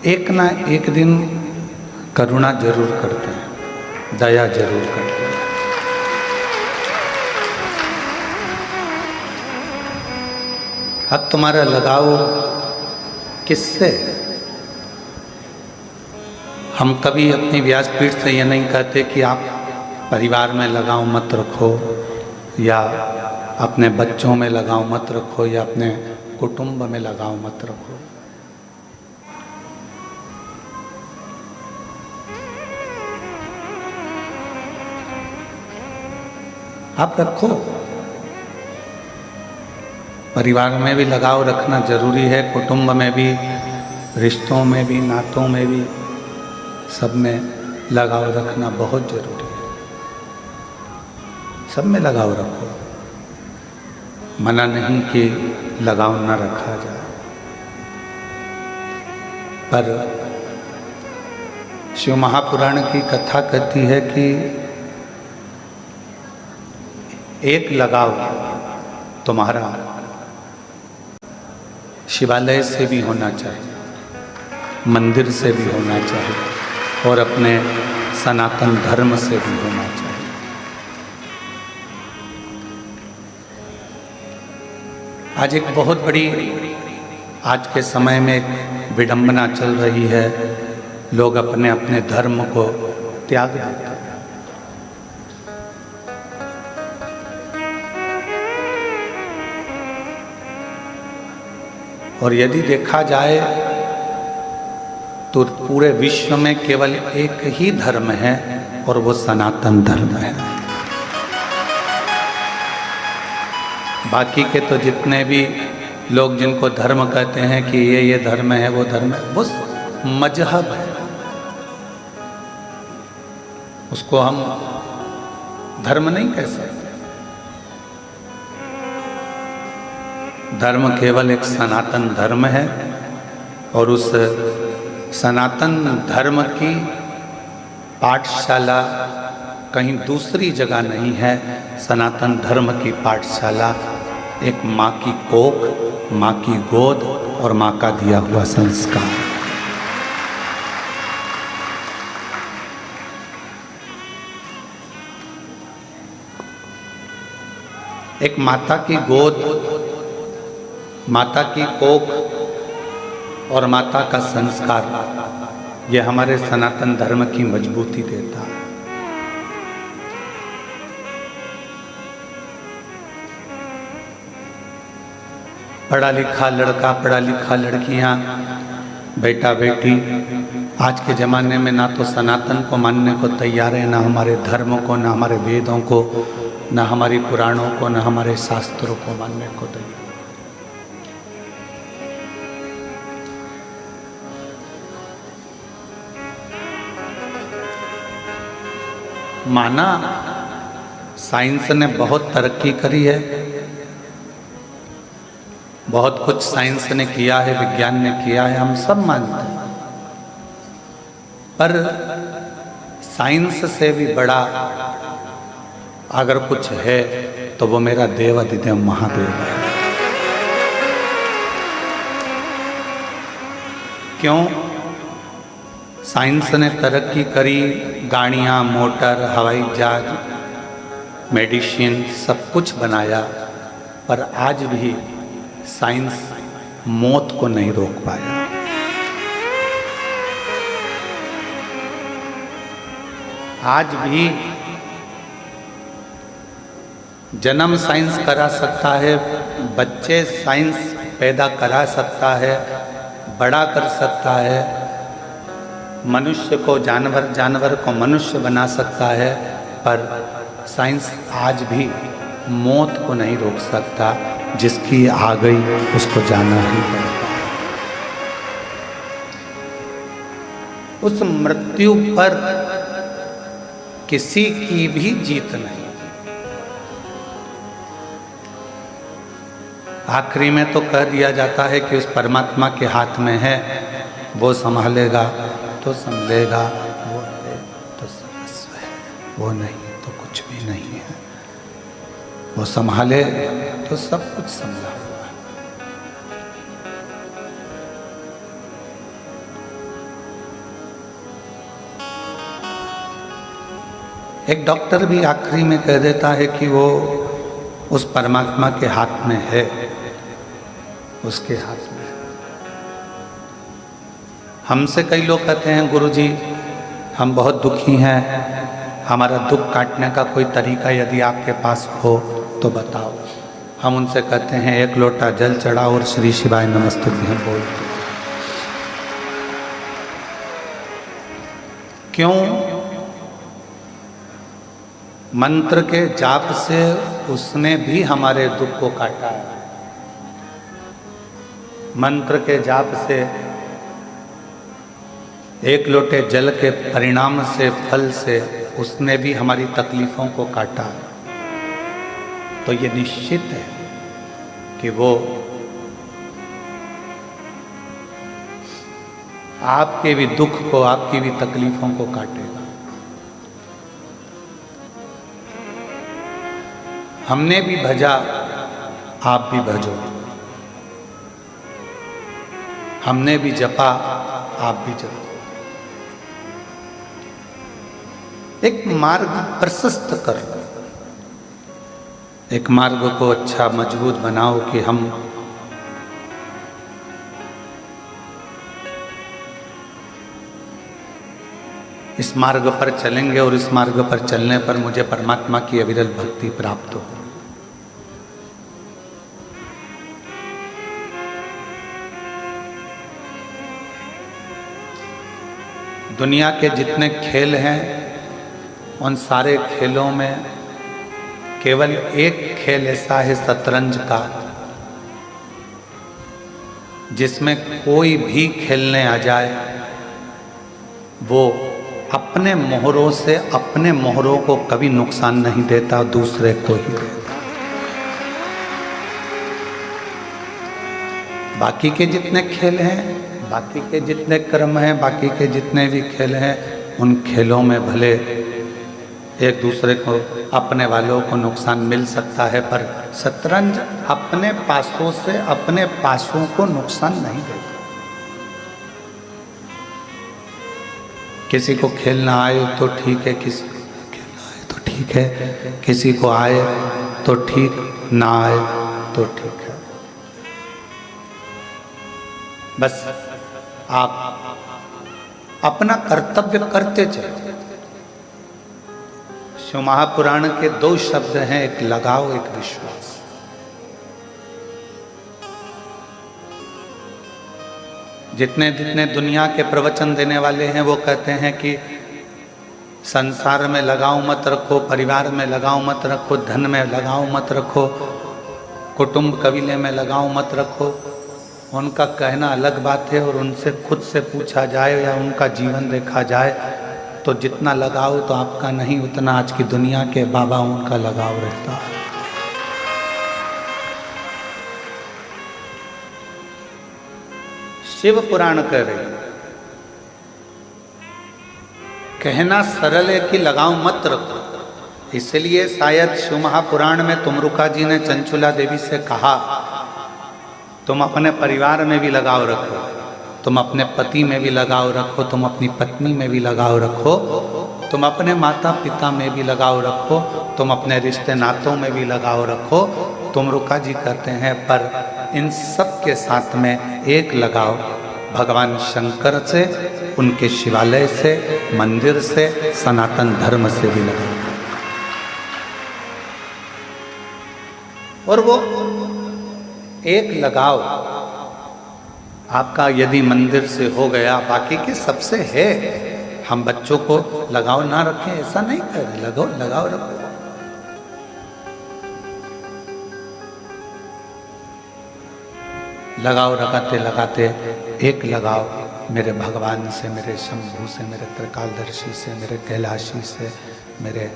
एक ना एक दिन करुणा जरूर करते हैं, दया जरूर करते हैं। अब तुम्हारा लगाव किससे? हम कभी अपनी व्यासपीठ से ये नहीं कहते कि आप परिवार में लगाव मत रखो, या अपने बच्चों में लगाव मत रखो, या अपने कुटुंब में लगाव मत रखो। आप रखो, परिवार में भी लगाव रखना जरूरी है, कुटुंब में भी, रिश्तों में भी, नातों में भी, सब में लगाव रखना बहुत जरूरी है। सब में लगाव रखो, मना नहीं कि लगाव न रखा जाए, पर शिव महापुराण की कथा कहती है कि एक लगाव तुम्हारा शिवालय से भी होना चाहिए, मंदिर से भी होना चाहिए, और अपने सनातन धर्म से भी होना चाहिए। आज एक बहुत बड़ी, आज के समय में एक विडंबना चल रही है, लोग अपने अपने धर्म को त्याग देते हैं। और यदि देखा जाए तो पूरे विश्व में केवल एक ही धर्म है, और वो सनातन धर्म है। बाकी के तो जितने भी लोग जिनको धर्म कहते हैं कि ये धर्म है, वो धर्म है, वो मजहब है, उसको हम धर्म नहीं कह सकते। धर्म केवल एक सनातन धर्म है, और उस सनातन धर्म की पाठशाला कहीं दूसरी जगह नहीं है। सनातन धर्म की पाठशाला एक माँ की कोख, माँ की गोद और माँ का दिया हुआ संस्कार। एक माता की गोद, माता की कोख और माता का संस्कार, ये हमारे सनातन धर्म की मजबूती देता है। पढ़ा लिखा लड़का, पढ़ा लिखा लड़कियां, बेटा बेटी आज के ज़माने में ना तो सनातन को मानने को तैयार है, ना हमारे धर्म को, ना हमारे वेदों को, ना हमारी पुराणों को, ना हमारे शास्त्रों को मानने को तैयार। माना साइंस ने बहुत तरक्की करी है, बहुत कुछ साइंस ने किया है, विज्ञान ने किया है, हम सब मानते हैं। पर साइंस से भी बड़ा अगर कुछ है तो वो मेरा देवाधिदेव महादेव है। क्यों? साइंस ने तरक्की करी, गाड़ियाँ, मोटर, हवाई जहाज, मेडिसिन, सब कुछ बनाया, पर आज भी साइंस मौत को नहीं रोक पाया। आज भी जन्म साइंस करा सकता है, बच्चे साइंस पैदा करा सकता है, बड़ा कर सकता है, मनुष्य को जानवर, जानवर को मनुष्य बना सकता है, पर साइंस आज भी मौत को नहीं रोक सकता। जिसकी आ गई उसको जाना ही पड़ता है। उस मृत्यु पर किसी की भी जीत नहीं। आखिरी में तो कह दिया जाता है कि उस परमात्मा के हाथ में है, वो संभालेगा तो संभलेगा, वो है तो सर्वस्व है, वो नहीं तो कुछ भी नहीं है। वो संभाले तो सब कुछ संभला हुआ है। एक डॉक्टर भी आखिरी में कह देता है कि वो उस परमात्मा के हाथ में है, उसके हाथ में। हमसे कई लोग कहते हैं गुरुजी हम बहुत दुखी हैं, हमारा दुख काटने का कोई तरीका यदि आपके पास हो तो बताओ। हम उनसे कहते हैं एक लोटा जल चढ़ाओ और श्री शिवाय नमस्तुभ्यं बोल। क्यों? मंत्र के जाप से उसने भी हमारे दुख को काटा है। मंत्र के जाप से, एक लोटे जल के परिणाम से, फल से उसने भी हमारी तकलीफों को काटा है। तो ये निश्चित है कि वो आपके भी दुख को, आपकी भी तकलीफों को काटेगा। हमने भी भजा, आप भी भजो। हमने भी जपा, आप भी जपो। एक मार्ग प्रशस्त कर, एक मार्ग को अच्छा मजबूत बनाओ कि हम इस मार्ग पर चलेंगे और इस मार्ग पर चलने पर मुझे परमात्मा की अविरल भक्ति प्राप्त हो। दुनिया के जितने खेल हैं उन सारे खेलों में केवल एक खेल ऐसा है शतरंज का, जिसमें कोई भी खेलने आ जाए वो अपने मोहरों से अपने मोहरों को कभी नुकसान नहीं देता, दूसरे को ही देता। बाकी के जितने खेल हैं, बाकी के जितने कर्म हैं, बाकी के जितने भी खेल हैं, उन खेलों में भले एक दूसरे को, अपने वालों को नुकसान मिल सकता है, पर शतरंज अपने पासों से अपने पासों को नुकसान नहीं देता। किसी को खेलना आए तो ठीक है, किसी को खेलना आए तो ठीक है, किसी को आए तो ठीक, ना आए तो ठीक है। बस आप अपना कर्तव्य करते चले। शिव महापुराण के 2 शब्द हैं, एक लगाव, एक विश्वास। जितने जितने दुनिया के प्रवचन देने वाले हैं वो कहते हैं कि संसार में लगाव मत रखो, परिवार में लगाव मत रखो, धन में लगाव मत रखो, कुटुंब कबीले में लगाव मत रखो। उनका कहना अलग बात है, और उनसे खुद से पूछा जाए या उनका जीवन देखा जाए तो जितना लगाव तो आपका नहीं, उतना आज की दुनिया के बाबाओं का लगाव रहता है। शिव पुराण कह रहे, कहना सरल है कि लगाव मत रखो। इसलिए शायद शिव महापुराण में तुमरुका जी ने चंचुला देवी से कहा तुम अपने परिवार में भी लगाव रखो, तुम अपने पति में भी लगाव रखो, तुम अपनी पत्नी में भी लगाव रखो, तुम अपने माता पिता में भी लगाव रखो, तुम अपने रिश्ते नातों में भी लगाव रखो। तुमरुका जी कहते हैं पर इन सब के साथ में एक लगाव भगवान शंकर से, उनके शिवालय से, मंदिर से, सनातन धर्म से भी लगाव। और वो एक लगाव आपका यदि मंदिर से हो गया, बाकी के सबसे है। हम बच्चों को लगाव ना रखें ऐसा नहीं कह रहे, लगाव रखो। लगाव लगाते लगाते एक लगाव मेरे भगवान से, मेरे शंभू से, मेरे त्रिकालदर्शी से, मेरे कैलाशी से, मेरे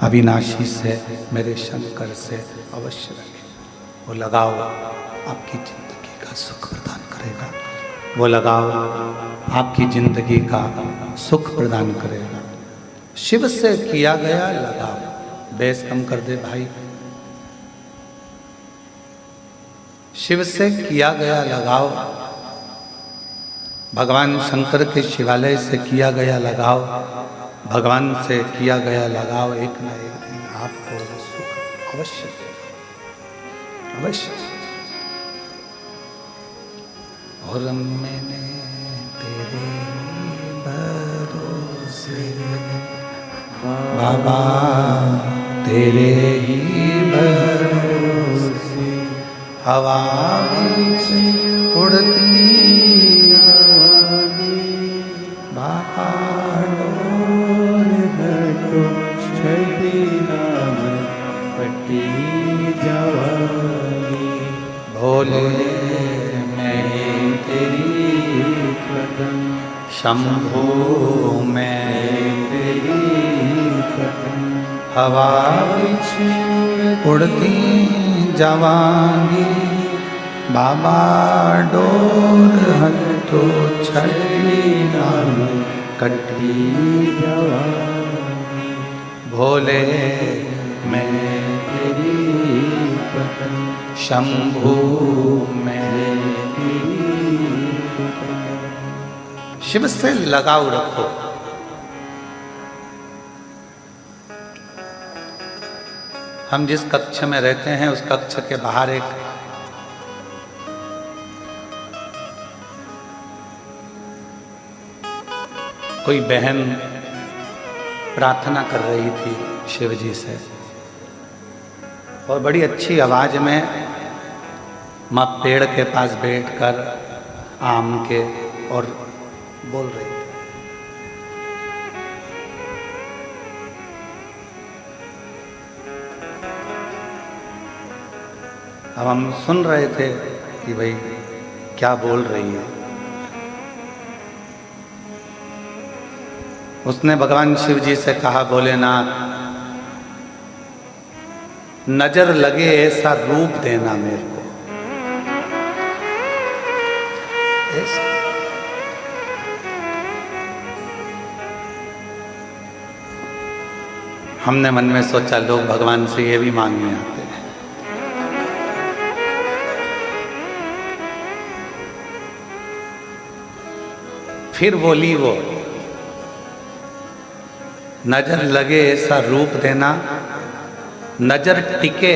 अविनाशी से, मेरे शंकर से अवश्य रखें। वो लगाव आपकी जिंदगी का सुख प्रदान करेगा, वो लगाव आपकी जिंदगी का सुख प्रदान करेगा। शिव से किया गया लगाव, बेस कम कर दे भाई, शिव से किया गया लगाव, भगवान शंकर के शिवालय से किया गया लगाव, भगवान से किया गया लगाव एक न एक दिन आपको सुख अवश्य अवश्य। और मैंने तेरे भरोसे बाबा तेरे ही भरोसे हवा बीच उड़ती बाबा डोर घटो छठी नाम पट्टी जवानी भोले मैं तेरी कदम शंभू मैं तेरी कदम हवा बीच उड़ती जवानी बाबा डोर हटो छठी नाम कटी जवानी भोले मैं तेरी कदम शंभू मैं। शिव से लगाव रखो। हम जिस कक्ष में रहते हैं उस कक्ष के बाहर एक कोई बहन प्रार्थना कर रही थी शिव जी से और बड़ी अच्छी आवाज में माँ पेड़ के पास बैठकर आम के और बोल रही थी। अब हम सुन रहे थे कि भाई क्या बोल रही है। उसने भगवान शिव जी से कहा, भोलेनाथ नजर लगे ऐसा रूप देना मेरे को। ऐसा हमने मन में सोचा लोग भगवान से ये भी मांगने आते हैं। फिर बोली वो, नजर लगे ऐसा रूप देना, नजर टिके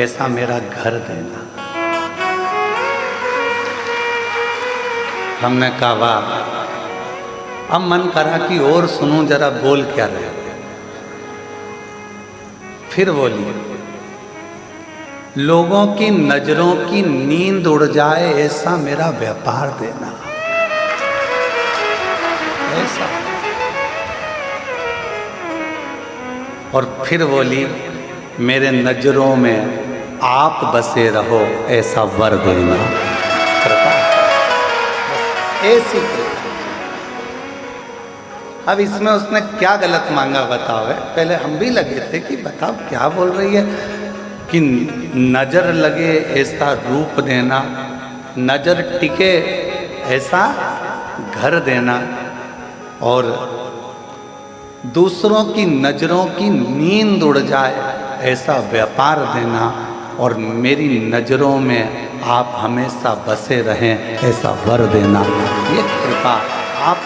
ऐसा मेरा घर देना। हमने कहा वाह। अब मन करा कि और सुनूं जरा बोल क्या रहे। फिर बोली, लोगों की नजरों की नींद उड़ जाए ऐसा मेरा व्यापार देना। ऐसा। और फिर बोली, मेरे नजरों में आप बसे रहो ऐसा वर देना। ऐसी अब इसमें उसने क्या गलत मांगा बताओ। है पहले हम भी लगे थे कि बताओ क्या बोल रही है कि नजर लगे ऐसा रूप देना, नजर टिके ऐसा घर देना और दूसरों की नजरों की नींद उड़ जाए ऐसा व्यापार देना और मेरी नजरों में आप हमेशा बसे रहें ऐसा वर देना। ये कृपा आप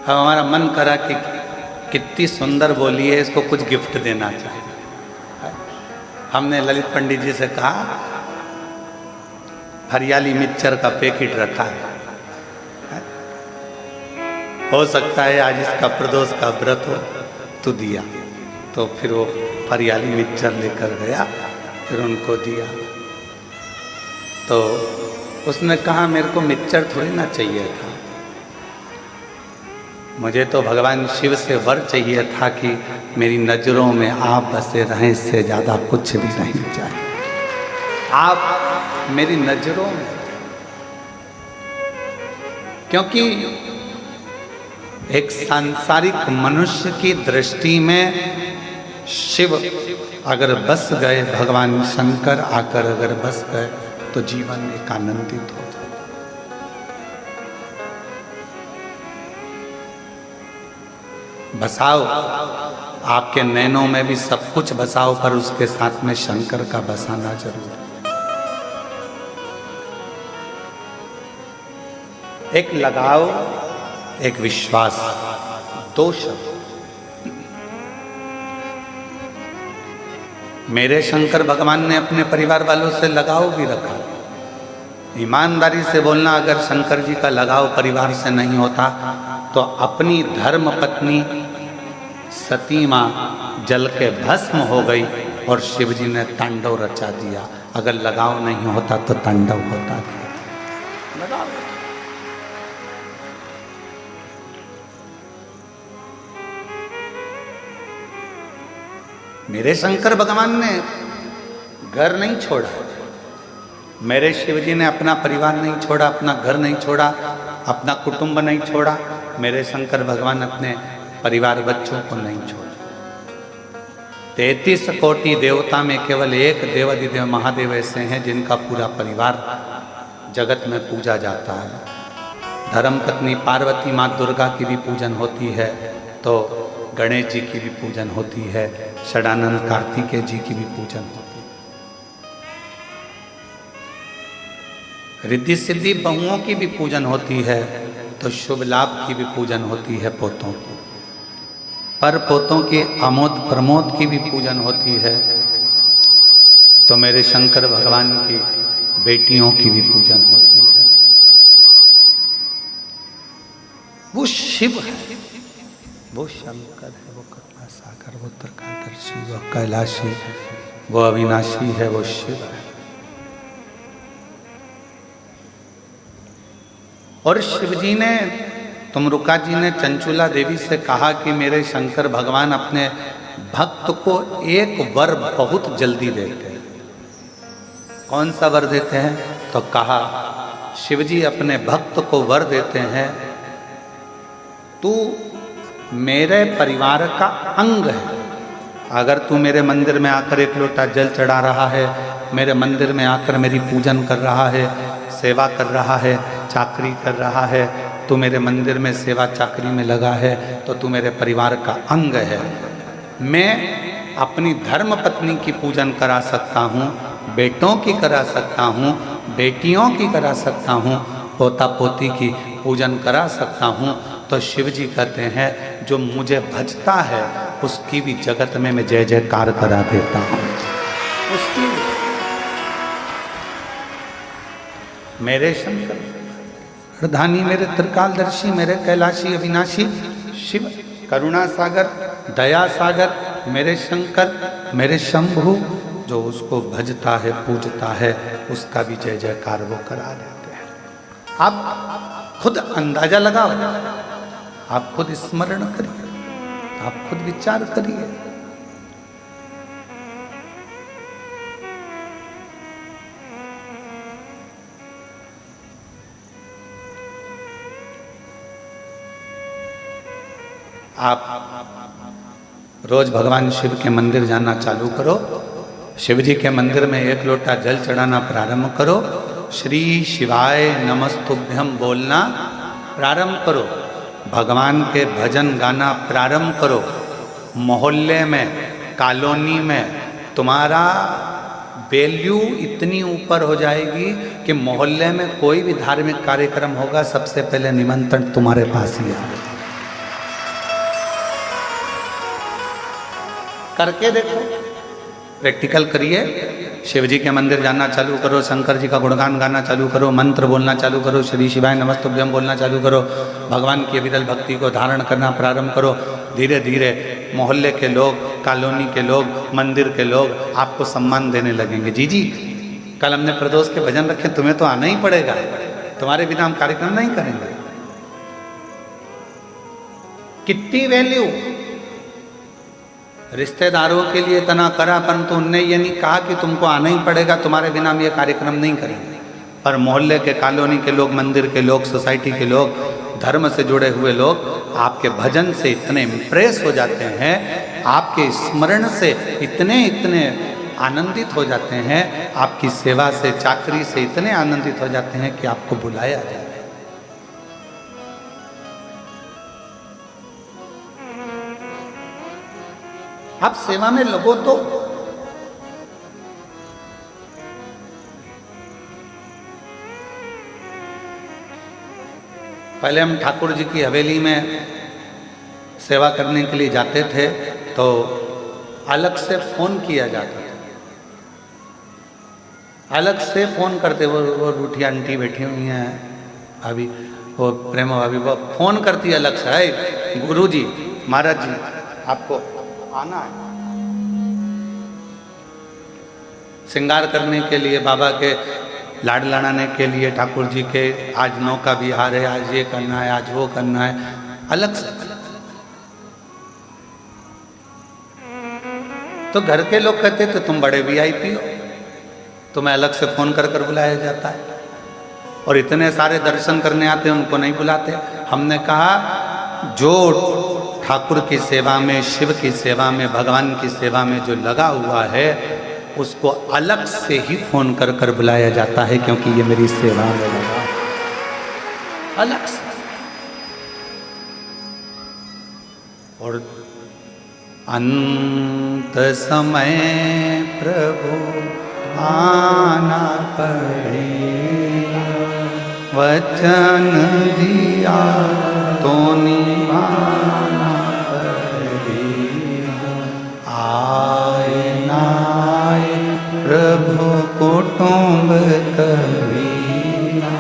हमारा मन करा कि कितनी सुंदर बोली है, इसको कुछ गिफ्ट देना चाहिए। हमने ललित पंडित जी से कहा, हरियाली मिक्सचर का पैकेट रखा है, हो सकता है आज इसका प्रदोष का व्रत हो तो दिया। तो फिर वो हरियाली मिक्सचर लेकर गया, फिर उनको दिया। तो उसने कहा मेरे को मिक्सचर थोड़ी ना चाहिए था, मुझे तो भगवान शिव से वर चाहिए था कि मेरी नज़रों में आप बसे रहें, इससे ज़्यादा कुछ भी नहीं चाहिए। आप मेरी नज़रों में, क्योंकि एक सांसारिक मनुष्य की दृष्टि में शिव अगर बस गए, भगवान शंकर आकर अगर बस गए तो जीवन एक आनंदित हो जाए। बसाओ, आपके नैनों में भी सब कुछ बसाओ, पर उसके साथ में शंकर का बसाना जरूर। एक लगाव, एक विश्वास, दो शब्द। मेरे शंकर भगवान ने अपने परिवार वालों से लगाव भी रखा। ईमानदारी से बोलना, अगर शंकर जी का लगाव परिवार से नहीं होता तो अपनी धर्म पत्नी सती मां जल के भस्म हो गई और शिव जी ने तांडव रचा दिया। अगर लगाव नहीं होता तो तांडव होता था। लगाव। मेरे शंकर भगवान ने घर नहीं छोड़ा, मेरे शिव जी ने अपना परिवार नहीं छोड़ा, अपना घर नहीं छोड़ा, अपना कुटुंब नहीं छोड़ा। मेरे शंकर भगवान अपने परिवार बच्चों को नहीं छोड़ा। 33 कोटि देवता में केवल एक देवाधिदेव महादेव ऐसे हैं जिनका पूरा परिवार जगत में पूजा जाता है। धर्म पत्नी पार्वती माँ दुर्गा की भी पूजन होती है, तो गणेश जी की भी पूजन होती है, षडानंद कार्तिकेय जी की भी पूजन होती है। रिद्धि सिद्धि बहुओं की भी पूजन होती है, तो शुभ लाभ की भी पूजन होती है पोतों की। पर पोतों की आमोद प्रमोद की भी पूजन होती है, तो मेरे शंकर भगवान की बेटियों की भी पूजन होती है। वो शिव है, वो शंकर है, वो करुणा सागर, वो त्रिकालदर्शी, वो कैलाशी, वो अविनाशी है, वो शिव है। और शिव जी ने, तुमरुका जी ने चंचुला देवी से कहा कि मेरे शंकर भगवान अपने भक्त को एक वर बहुत जल्दी देते हैं। कौन सा वर देते हैं? तो कहा शिव जी अपने भक्त को वर देते हैं, तू मेरे परिवार का अंग है। अगर तू मेरे मंदिर में आकर एक लोटा जल चढ़ा रहा है, मेरे मंदिर में आकर मेरी पूजन कर रहा है, सेवा कर रहा है, चाकरी कर रहा है, तू मेरे मंदिर में सेवा चाकरी में लगा है, तो तू मेरे परिवार का अंग है। मैं अपनी धर्म पत्नी की पूजन करा सकता हूँ, बेटों की करा सकता हूँ, बेटियों की करा सकता हूँ, पोता पोती की पूजन करा सकता हूँ। तो शिव जी कहते हैं जो मुझे भजता है उसकी भी जगत में मैं जय जयकार करा देता हूँ। उसकी मेरे शंकर प्रधानी, मेरे त्रिकालदर्शी, मेरे कैलाशी अविनाशी शिव, करुणा सागर, दया सागर, मेरे शंकर, मेरे शंभु, जो उसको भजता है पूजता है उसका भी जय जयकार वो करा देते हैं। आप खुद अंदाजा लगाओ, आप खुद स्मरण करिए, आप खुद विचार करिए। आप रोज भगवान शिव के मंदिर जाना चालू करो, शिव जी के मंदिर में एक लोटा जल चढ़ाना प्रारंभ करो, श्री शिवाय नमस्तुभ्यम बोलना प्रारंभ करो, भगवान के भजन गाना प्रारंभ करो। मोहल्ले में, कॉलोनी में तुम्हारा वैल्यू इतनी ऊपर हो जाएगी कि मोहल्ले में कोई भी धार्मिक कार्यक्रम होगा सबसे पहले निमंत्रण तुम्हारे पास ही आएगा। करके देखो, प्रैक्टिकल करिए। शिव जी के मंदिर जाना चालू करो, शंकर जी का गुणगान गाना चालू करो, मंत्र बोलना चालू करो, श्री शिवाय नमस्तुभ्यम बोलना चालू करो, भगवान की विरल भक्ति को धारण करना प्रारंभ करो। धीरे धीरे मोहल्ले के लोग, कॉलोनी के लोग, मंदिर के लोग आपको सम्मान देने लगेंगे। जी जी, कल हमने प्रदोष के भजन रखे, तुम्हें तो आना ही पड़ेगा, तुम्हारे बिना हम कार्यक्रम नहीं करेंगे। कितनी वैल्यू रिश्तेदारों के लिए इतना करा, परंतु उनने ये नहीं कहा कि तुमको आना ही पड़ेगा, तुम्हारे बिना हम ये कार्यक्रम नहीं करेंगे। पर मोहल्ले के, कॉलोनी के लोग, मंदिर के लोग, सोसाइटी के लोग, धर्म से जुड़े हुए लोग आपके भजन से इतने इम्प्रेस हो जाते हैं, आपके स्मरण से इतने आनंदित हो जाते हैं, आपकी सेवा से, चाकरी से इतने आनंदित हो जाते हैं कि आपको बुलाया जाए। आप सेवा में लगो तो पहले हम ठाकुर जी की हवेली में सेवा करने के लिए जाते थे तो अलग से फ़ोन किया जाता था, अलग से फ़ोन करते। वो रूठी आंटी बैठी हुई हैं अभी, वो प्रेमा भाभी, वो फ़ोन करती है अलग से, है गुरु जी महाराज जी आपको आना है श्रृंगार करने के लिए, बाबा के लाड लड़ाने के लिए, ठाकुर जी के आज नौका विहार है, आज ये करना है, आज वो करना है, अलग से। तो घर के लोग कहते थे तुम बड़े वीआईपी हो, तुम्हें अलग से फोन कर कर बुलाया जाता है, और इतने सारे दर्शन करने आते हैं उनको नहीं बुलाते। हमने कहा जो ठाकुर की सेवा में, शिव की सेवा में, भगवान की सेवा में जो लगा हुआ है उसको अलग से ही फोन कर कर बुलाया जाता है, क्योंकि ये मेरी सेवा में लगा अलग से। और अंत समय प्रभु आना पड़ेगा, वचन दिया तो निभाना पड़ेगा, आए ना आए प्रभु कुटुंब कबीरा,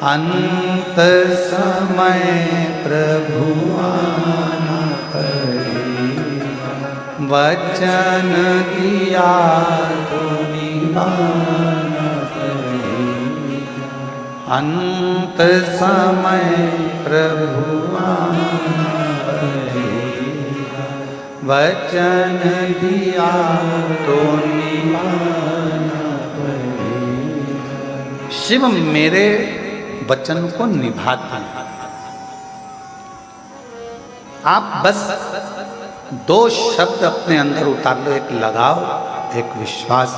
अंत समय प्रभु आना पड़ेगा, वचन दिया तो निभाना पड़ेगा, अंत समय प्रभु आना पड़ेगा, वचन दिया तो निभाना पड़ेगा। शिव मेरे वचन को निभाते हैं। आप बस दो शब्द अपने अंदर उतार लो, एक लगाओ, एक विश्वास।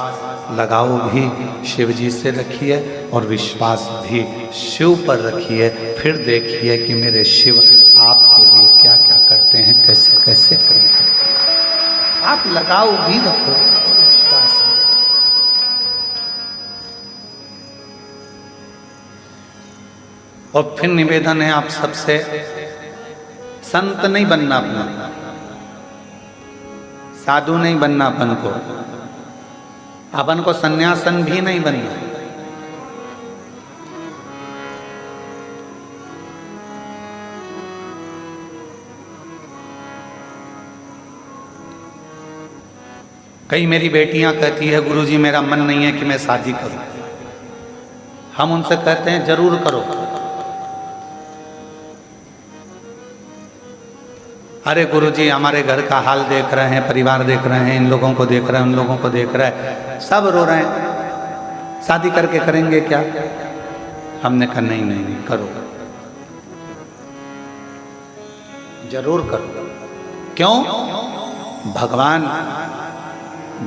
लगाओ भी शिव जी से रखिए और विश्वास भी शिव पर रखिए, फिर देखिए कि मेरे शिव आपके लिए क्या क्या करते हैं, कैसे कैसे करेंगे। आप लगाओ भी रखो विश्वास। और फिर निवेदन है आप सबसे, संत नहीं बनना अपना, साधु नहीं बनना अपन को, अपन को सन्यासन भी नहीं बनना। कई मेरी बेटियां कहती है गुरुजी मेरा मन नहीं है कि मैं शादी करूं। हम उनसे कहते हैं जरूर करो। अरे गुरुजी हमारे घर का हाल देख रहे हैं, परिवार देख रहे हैं, इन लोगों को देख रहे हैं, उन लोगों को देख रहे हैं, सब रो रहे हैं, शादी करके करेंगे क्या? हमने कहा नहीं नहीं नहीं, करो, जरूर करो। क्यों? भगवान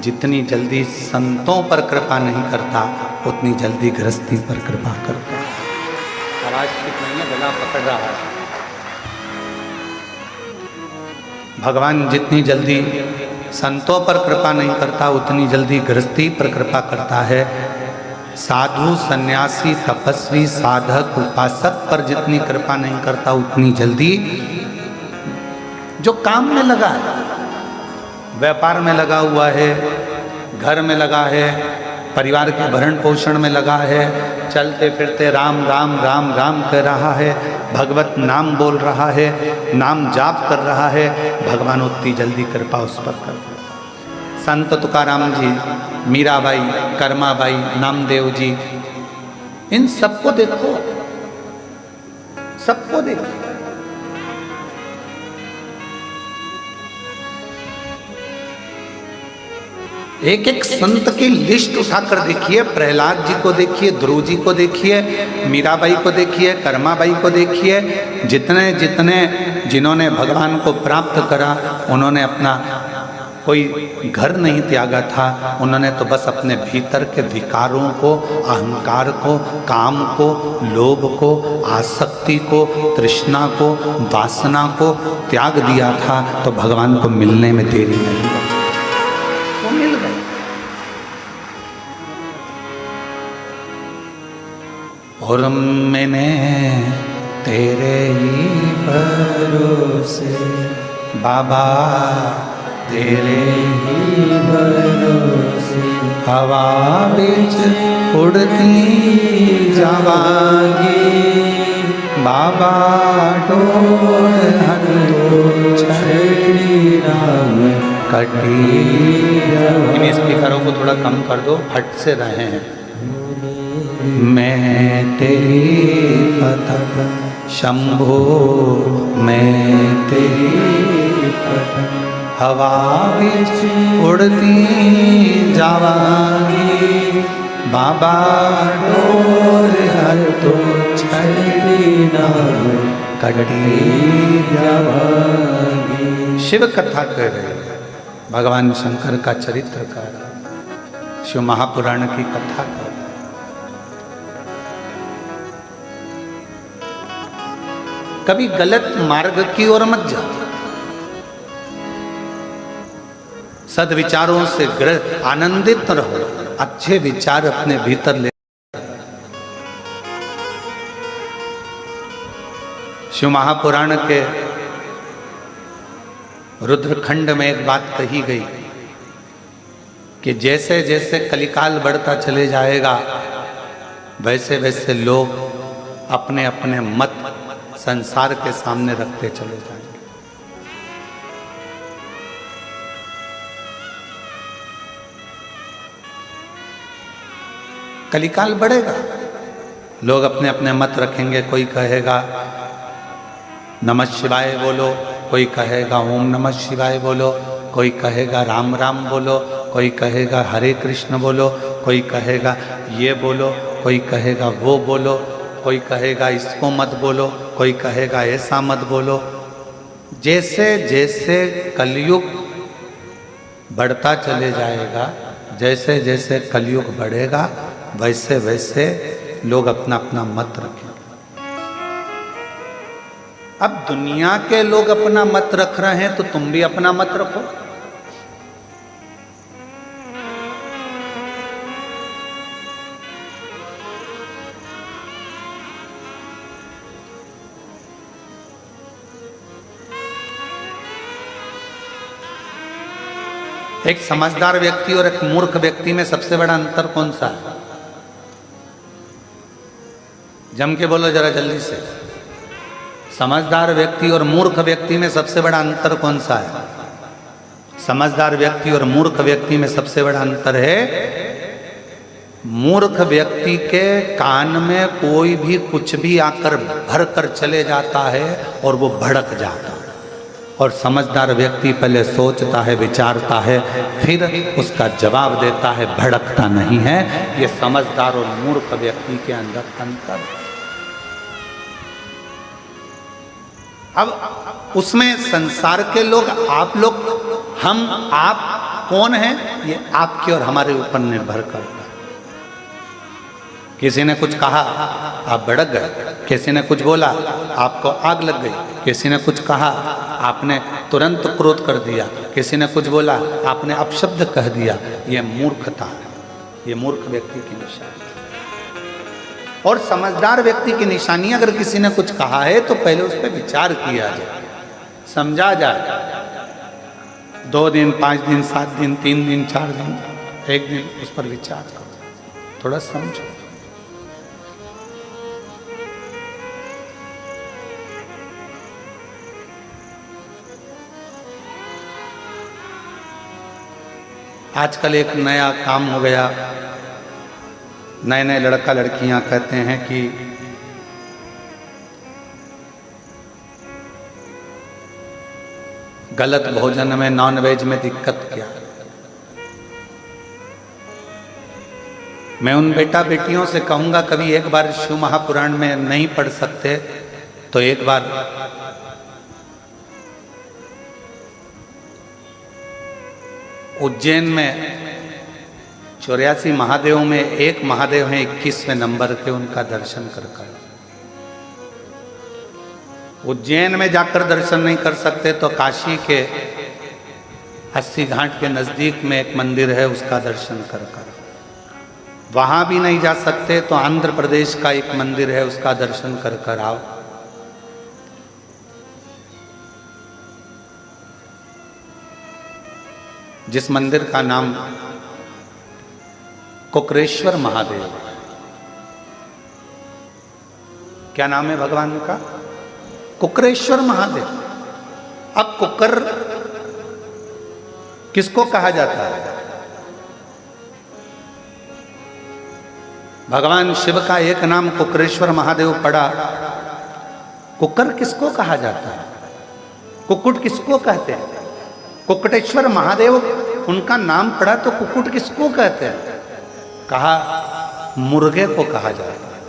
जितनी जल्दी संतों पर कृपा नहीं करता उतनी जल्दी गृहस्थी पर कृपा करता। आवाज ठीक नहीं है, गला पकड़ रहा है। भगवान जितनी जल्दी संतों पर कृपा नहीं करता उतनी जल्दी गृहस्थी पर कृपा करता है। साधु, सन्यासी, तपस्वी, साधक, उपासक पर जितनी कृपा नहीं करता उतनी जल्दी जो काम में लगा है, व्यापार में लगा हुआ है, घर में लगा है, परिवार के भरण पोषण में लगा है, चलते फिरते राम राम राम राम कर रहा है, भगवत नाम बोल रहा है, नाम जाप कर रहा है, भगवान उतनी जल्दी कृपा उस पर करता है। संत तुकाराम जी, मीराबाई, कर्माबाई, नामदेव जी, इन सबको देखो, सबको देखो। एक एक संत की लिस्ट उठाकर देखिए। प्रहलाद जी को देखिए, ध्रुव जी को देखिए, मीराबाई को देखिए, कर्माबाई को देखिए। जितने जितने जिन्होंने भगवान को प्राप्त करा उन्होंने अपना कोई घर नहीं त्यागा था, उन्होंने तो बस अपने भीतर के विकारों को, अहंकार को, काम को, लोभ को, आसक्ति को, तृष्णा को, वासना को त्याग दिया था। तो भगवान को मिलने में देरी नहीं लगी, वो मिल गए। और मैंने तेरे ही भरोसे बाबा तेरे ही भरोसे हवा बीच उड़ती जावांगी बाबा डोर हर छड़ी राम कटी। इन स्पीकरों को थोड़ा कम कर दो, हट से रहे हैं। मैं तेरी पतंग शंभो, मैं तेरी पतंग हवा बीच उड़ती जावांगी बाबा डोर हर तो छड़ी राम कटी जावांगी। शिव कथा कर रहे हैं, भगवान शंकर का चरित्र कर रहे हैं, शिव महापुराण की कथा कर रहे हैं। कभी गलत मार्ग की ओर मत जाओ, सद्विचारों से आनंदित रहो, अच्छे विचार अपने भीतर ले। शिव महापुराण के रुद्रखंड में एक बात कही गई कि जैसे जैसे कलिकाल बढ़ता चले जाएगा वैसे वैसे लोग अपने अपने मत संसार के सामने रखते चले जाएंगे। कलिकाल बढ़ेगा, लोग अपने अपने मत रखेंगे। कोई कहेगा नमः शिवाय बोलो, कोई कहेगा ओम नमः शिवाय बोलो, कोई कहेगा राम राम बोलो, कोई कहेगा हरे कृष्ण बोलो, कोई कहेगा ये बोलो, कोई कहेगा वो बोलो, कोई कहेगा इसको मत बोलो, कोई कहेगा ऐसा मत बोलो। जैसे जैसे कलयुग बढ़ता चले जाएगा, जैसे जैसे कलयुग बढ़ेगा वैसे वैसे लोग अपना अपना मत रखेंगे। अब दुनिया के लोग अपना मत रख रहे हैं तो तुम भी अपना मत रखो। एक समझदार व्यक्ति और एक मूर्ख व्यक्ति में सबसे बड़ा अंतर कौन सा है? जम के बोलो जरा जल्दी से। समझदार व्यक्ति और मूर्ख व्यक्ति में सबसे बड़ा अंतर कौन सा है? समझदार व्यक्ति और मूर्ख व्यक्ति में सबसे बड़ा अंतर है, मूर्ख व्यक्ति के कान में कोई भी कुछ भी आकर भर कर चले जाता है और वो भड़क जाता है, और समझदार व्यक्ति पहले सोचता है, विचारता है, फिर उसका जवाब देता है, भड़कता नहीं है। ये समझदार और मूर्ख व्यक्ति के अंदर अंतर है। अब उसमें संसार के लोग, आप लोग, हम, आप कौन हैं, ये आपके और हमारे ऊपर निर्भर करता है। किसी ने कुछ कहा आप भड़क गए, किसी ने कुछ बोला आपको आग लग गई, किसी ने कुछ कहा आपने तुरंत क्रोध कर दिया, किसी ने कुछ बोला आपने अपशब्द कह दिया। ये मूर्खता है, ये मूर्ख व्यक्ति की निशानी। और समझदार व्यक्ति की निशानी, अगर किसी ने कुछ कहा है तो पहले उस पर विचार किया जाए, समझा जाए। 2 दिन, 5 दिन, 7 दिन, 3 दिन, 4 दिन, 1 दिन उस पर विचार करो, थोड़ा समझो। आजकल एक नया काम हो गया, नए नए लड़का लड़कियां कहते हैं कि गलत भोजन में, नॉनवेज में दिक्कत क्या है। मैं उन बेटा बेटियों से कहूंगा, कभी एक बार शिव महापुराण में नहीं पढ़ सकते तो एक बार उज्जैन में 84 महादेव में एक महादेव हैं 21वें नंबर के, उनका दर्शन कर। उज्जैन में जाकर दर्शन नहीं कर सकते तो काशी के 80 घाट के नज़दीक में एक मंदिर है, उसका दर्शन कर। वहाँ भी नहीं जा सकते तो आंध्र प्रदेश का एक मंदिर है, उसका दर्शन कर आओ। जिस मंदिर का नाम कुकरेश्वर महादेव। क्या नाम है भगवान का? कुकरेश्वर महादेव। अब कुकर किसको कहा जाता है? भगवान शिव का एक नाम कुकरेश्वर महादेव पड़ा, कुकर किसको कहा जाता है? कुक्कुट किसको कहते हैं? कुक्कुटेश्वर महादेव उनका नाम पड़ा तो कुक्कुट किसको कहते हैं? कहा मुर्गे को कहा जाता है।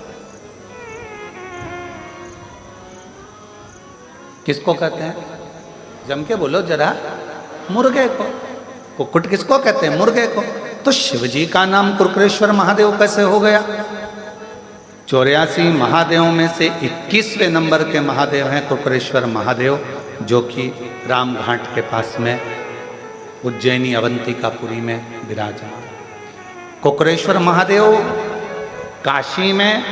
किसको कहते हैं? जम के बोलो जरा। मुर्गे को। कुक्कुट किसको कहते हैं? मुर्गे को। तो शिवजी का नाम कुकरेश्वर महादेव कैसे हो गया? 84 महादेवों में से 21वें नंबर के महादेव हैं कुकरेश्वर महादेव, जो कि राम घाट के पास में उज्जैनी अवंतिकापुरी में विराजमान। कुकरेश्वर महादेव काशी में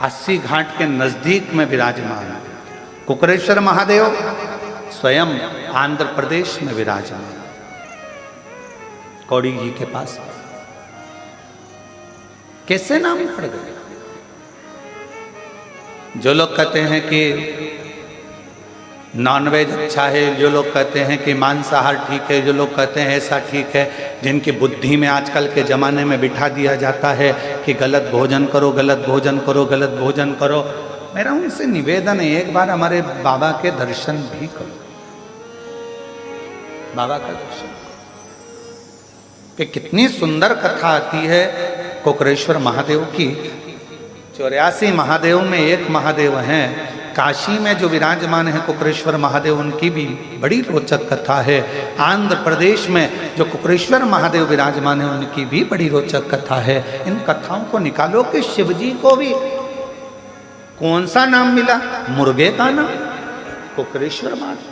80 घाट के नजदीक में विराजमान है। कुकरेश्वर महादेव स्वयं आंध्र प्रदेश में विराजमान, कौड़ी जी के पास। कैसे नाम पड़ गए? जो लोग कहते हैं कि नॉनवेज अच्छा है, जो लोग कहते हैं कि मांसाहार ठीक है, जो लोग कहते हैं ऐसा ठीक है, जिनकी बुद्धि में आजकल के ज़माने में बिठा दिया जाता है कि गलत भोजन करो, गलत भोजन करो, गलत भोजन करो। मेरा उनसे निवेदन है, एक बार हमारे बाबा के दर्शन भी करो। बाबा का दर्शन कि कितनी सुंदर कथा आती है कुकरेश्वर महादेव की। 84 महादेव में एक महादेव हैं, काशी में जो विराजमान है कुकरेश्वर महादेव, उनकी भी बड़ी रोचक कथा है। आंध्र प्रदेश में जो कुकरेश्वर महादेव विराजमान है, उनकी भी बड़ी रोचक कथा है। इन कथाओं को निकालो कि शिवजी को भी कौन सा नाम मिला? मुर्गे का नाम, कुकरेश्वर महादेव।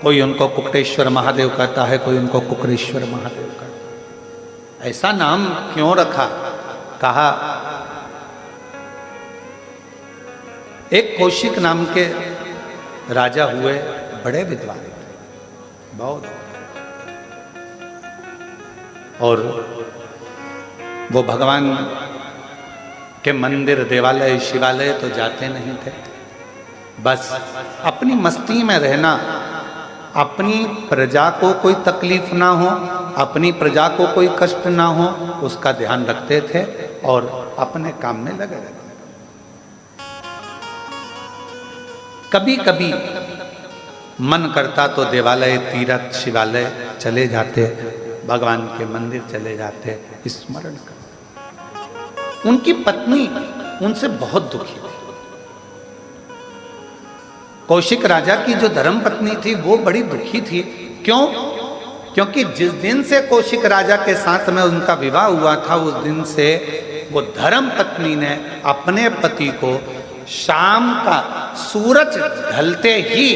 कोई उनको कुकटेश्वर महादेव कहता है, कोई उनको कुकरेश्वर महादेव कहता है। ऐसा नाम क्यों रखा? कहा एक कौशिक नाम के राजा हुए, बड़े विद्वान थे, बहुत। और वो भगवान के मंदिर, देवालय, शिवालय तो जाते नहीं थे, बस अपनी मस्ती में रहना, अपनी प्रजा को कोई तकलीफ ना हो, अपनी प्रजा को कोई कष्ट ना हो, उसका ध्यान रखते थे और अपने काम में लगे रहते। कभी कभी मन करता तो देवालय, तीर्थ, शिवालय चले जाते, भगवान के मंदिर चले जाते, स्मरण करते। उनकी पत्नी उनसे बहुत दुखी थी। कौशिक राजा की जो धर्म पत्नी थी वो बड़ी दुखी थी। क्यों? क्योंकि जिस दिन से कौशिक राजा के साथ में उनका विवाह हुआ था, उस दिन से वो धर्म पत्नी ने अपने पति को शाम का सूरज ढलते ही,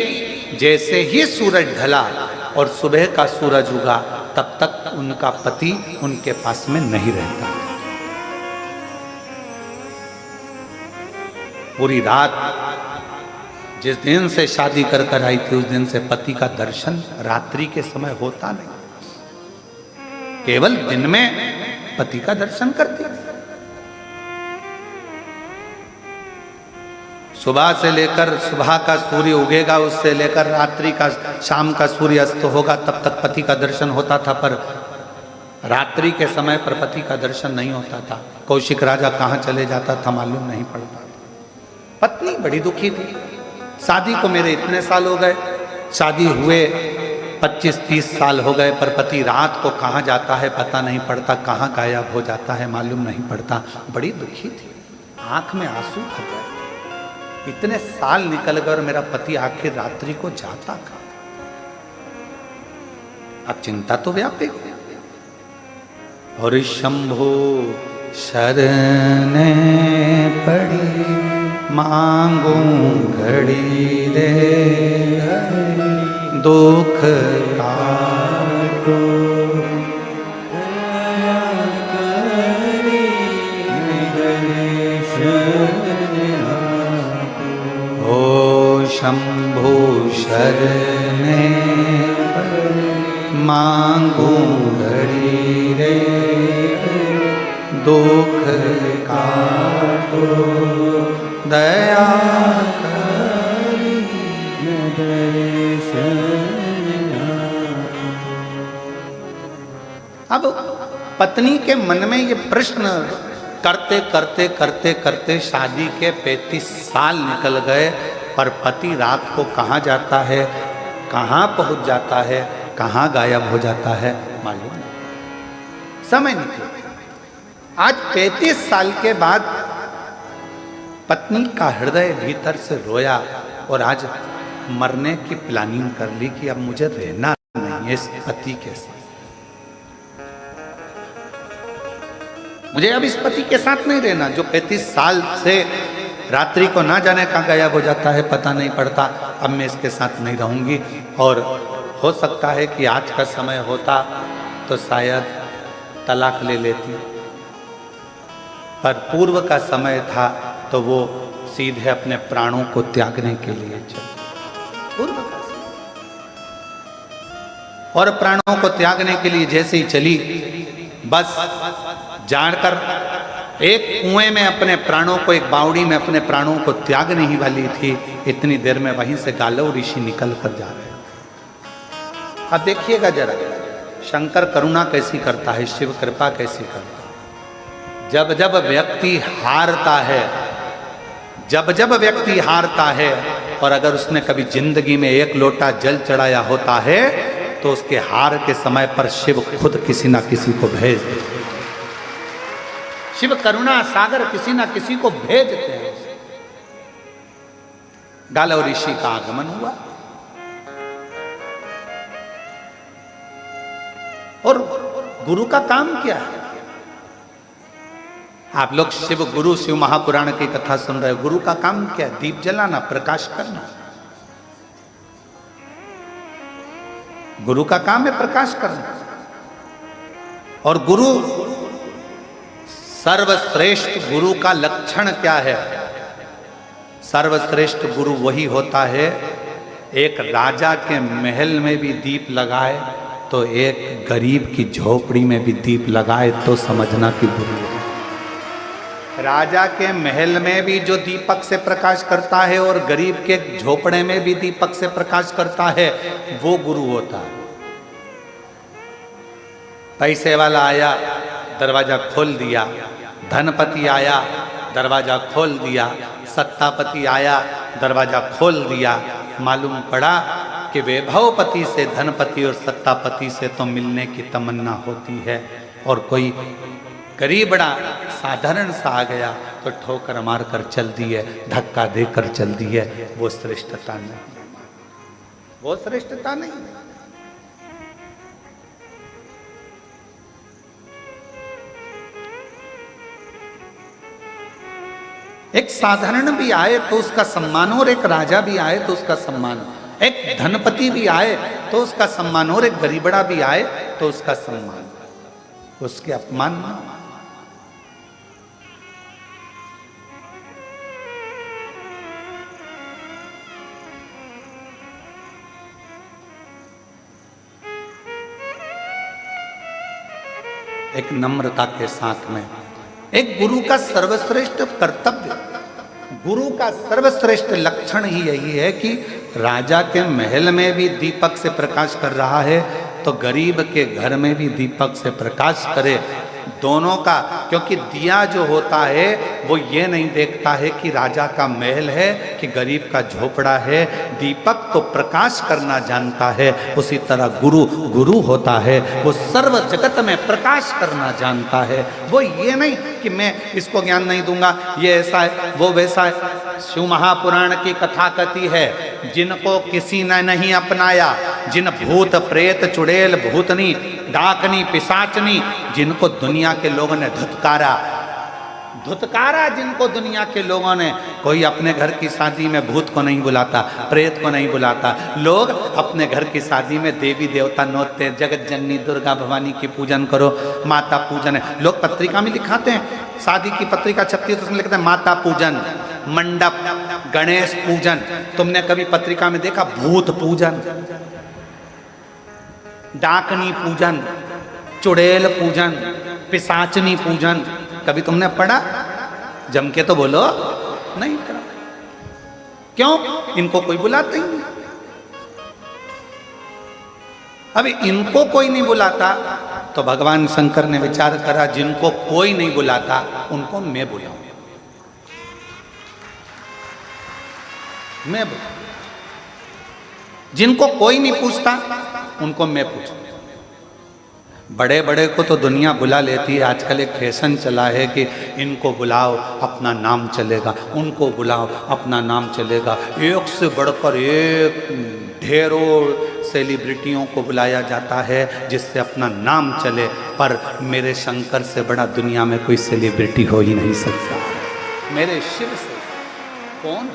जैसे ही सूरज ढला और सुबह का सूरज उगा, तब तक उनका पति उनके पास में नहीं रहता। पूरी रात, जिस दिन से शादी कर कर आई थी, उस दिन से पति का दर्शन रात्रि के समय होता नहीं, केवल दिन में पति का दर्शन करती। सुबह से लेकर, सुबह का सूर्य उगेगा, उससे लेकर रात्रि का, शाम का सूर्य अस्त होगा, तब तक पति का दर्शन होता था, पर रात्रि के समय पर पति का दर्शन नहीं होता था। कौशिक राजा कहाँ चले जाता था मालूम नहीं पड़ता। पत्नी बड़ी दुखी थी। शादी को मेरे इतने साल हो गए, शादी हुए 25-30 साल हो गए, पर पति रात को कहाँ जाता है पता नहीं पड़ता, कहाँ गायब हो जाता है मालूम नहीं पड़ता। बड़ी दुखी थी, आंख में आंसू भर गए। इतने साल निकल गए और मेरा पति आखिर रात्रि को जाता कहाँ? अब चिंता तो व्यापी। और शंभो शरण पड़ी, मांगू घड़ी रे, दुख काटो, दया करी, निधन शरण आपो। शंभु शरणे मांगू घड़ी रे दुख काटो दया करी अब पत्नी के मन में ये प्रश्न करते करते करते करते शादी के 35 साल निकल गए, पर पति रात को कहाँ जाता है, कहाँ पहुँच जाता है, कहाँ गायब हो जाता है मालूम नहीं, समय निकल। आज 35 साल के बाद पत्नी का हृदय भीतर से रोया और आज मरने की प्लानिंग कर ली कि अब मुझे रहना नहीं है इस पति के साथ, मुझे अब इस पति के साथ नहीं रहना जो 35 साल से रात्रि को ना जाने कहाँ गायब हो जाता है, पता नहीं पड़ता। अब मैं इसके साथ नहीं रहूंगी। और हो सकता है कि आज का समय होता तो शायद तलाक ले लेती, पर पूर्व का समय था तो वो सीधे अपने प्राणों को त्यागने के लिए चली। पूर्व का समय, और प्राणों को त्यागने के लिए जैसे ही चली, बस जानकर एक कुएं में अपने प्राणों को, एक बावड़ी में अपने प्राणों को त्यागने ही वाली थी, इतनी देर में वहीं से गालव ऋषि निकल कर जा रहे हैं। अब देखिएगा जरा, शंकर करुणा कैसी करता है, शिव कृपा कैसी करता है। जब जब व्यक्ति हारता है, जब जब व्यक्ति हारता है, और अगर उसने कभी जिंदगी में एक लोटा जल चढ़ाया होता है, तो उसके हार के समय पर शिव खुद किसी ना किसी को भेज देते। शिव करुणा सागर किसी ना किसी को भेज देते हैं। गालव ऋषि का आगमन हुआ और गुरु का काम क्या है? आप लोग शिव गुरु, शिव महापुराण की कथा सुन रहे हो। गुरु का काम क्या है? दीप जलाना, प्रकाश करना। गुरु का काम है प्रकाश करना। और गुरु, सर्वश्रेष्ठ गुरु का लक्षण क्या है? सर्वश्रेष्ठ गुरु वही होता है, एक राजा के महल में भी दीप लगाए तो एक गरीब की झोपड़ी में भी दीप लगाए तो समझना कि गुरु है। राजा के महल में भी जो दीपक से प्रकाश करता है और गरीब के झोपड़े में भी दीपक से प्रकाश करता है, वो गुरु होता है। पैसे वाला आया, दरवाजा खोल दिया। धनपति आया, दरवाजा खोल दिया। सत्तापति आया, दरवाजा खोल दिया। मालूम पड़ा कि वैभवपति से, धनपति और सत्तापति से तो मिलने की तमन्ना होती है, और कोई गरीब बड़ा साधारण सा आ गया तो ठोकर मार कर चल दी है, धक्का देकर चल दी है। वो श्रेष्ठता नहीं, वो श्रेष्ठता नहीं। एक साधारण भी आए तो उसका सम्मान, और एक राजा भी आए तो उसका सम्मान, एक धनपति भी आए तो उसका सम्मान, और एक गरीबड़ा भी आए तो उसका सम्मान, उसके अपमान ना। एक नम्रता के साथ में, एक गुरु का सर्वश्रेष्ठ कर्तव्य, गुरु का सर्वश्रेष्ठ लक्षण ही यही है कि राजा के महल में भी दीपक से प्रकाश कर रहा है तो गरीब के घर में भी दीपक से प्रकाश करे, दोनों का। क्योंकि दिया जो होता है वो ये नहीं देखता है कि राजा का महल है कि गरीब का झोपड़ा है, दीपक तो प्रकाश करना जानता है। उसी तरह गुरु गुरु होता है, वो सर्व जगत में प्रकाश करना जानता है। वो ये नहीं कि मैं इसको ज्ञान नहीं दूंगा, ये ऐसा है वो वैसा है। शिव महापुराण की कथा कथी है, जिनको किसी ने नहीं अपनाया, जिन भूत प्रेत चुड़ैल भूतनी डाकनी पिशाचनी, जिनको दुनिया के लोगों ने धुतकारा, जिनको दुनिया के लोगों ने, कोई अपने घर की शादी में भूत को नहीं बुलाता, प्रेत को नहीं बुलाता। लोग अपने घर की शादी में देवी देवता नोचते, जगत जननी दुर्गा भवानी की पूजन करो, माता पूजन है। लोग पत्रिका में लिखाते हैं, शादी की पत्रिका छपती है तो उसमें लिखते हैं माता पूजन, मंडप, गणेश पूजन। तुमने कभी पत्रिका में देखा भूत पूजन, डाकनी पूजन, चुड़ैल पूजन, पिशाचनी पूजन? कभी तुमने पढ़ा? जम के तो बोलो, नहीं पढ़ा। क्यों? इनको कोई बुलाता ही नहीं। अभी इनको कोई नहीं बुलाता तो भगवान शंकर ने विचार करा, जिनको कोई नहीं बुलाता उनको मैं बुलाऊं, मैं बुलाऊं। जिनको कोई नहीं पूछता उनको मैं पूछूं। बड़े बड़े को तो दुनिया बुला लेती है। आजकल एक फैशन चला है कि इनको बुलाओ अपना नाम चलेगा, उनको बुलाओ अपना नाम चलेगा। एक से बढ़कर एक ढेरों सेलिब्रिटियों को बुलाया जाता है जिससे अपना नाम चले, पर मेरे शंकर से बड़ा दुनिया में कोई सेलिब्रिटी हो ही नहीं सकता। मेरे शिव से कौन?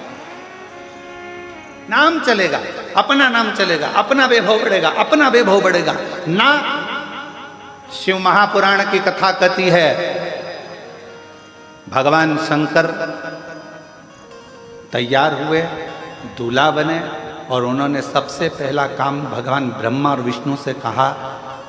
नाम चलेगा, अपना नाम चलेगा, अपना वैभव बढ़ेगा, अपना वैभव बढ़ेगा ना। शिव महापुराण की कथा कहती है, भगवान शंकर तैयार हुए, दूल्हा बने, और उन्होंने सबसे पहला काम भगवान ब्रह्मा और विष्णु से कहा,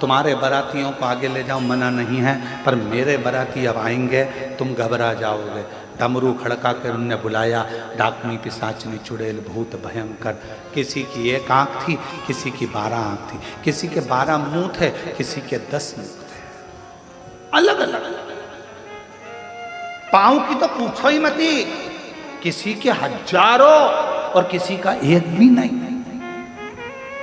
तुम्हारे बारातियों को आगे ले जाओ, मना नहीं है, पर मेरे बाराती अब आएंगे, तुम घबरा जाओगे। डमरू खड़का कर उनने बुलाया, डाकनी, पिशाचनी, चुड़ैल, भूत भयंकर। किसी की 1 आंख थी, किसी की 12 आंख थी, किसी के 12 मुंह थे, किसी के 10 मुंह थे, अलग अलग। पांव की तो पूछो ही मती, किसी के हजारों और किसी का एक भी नहीं।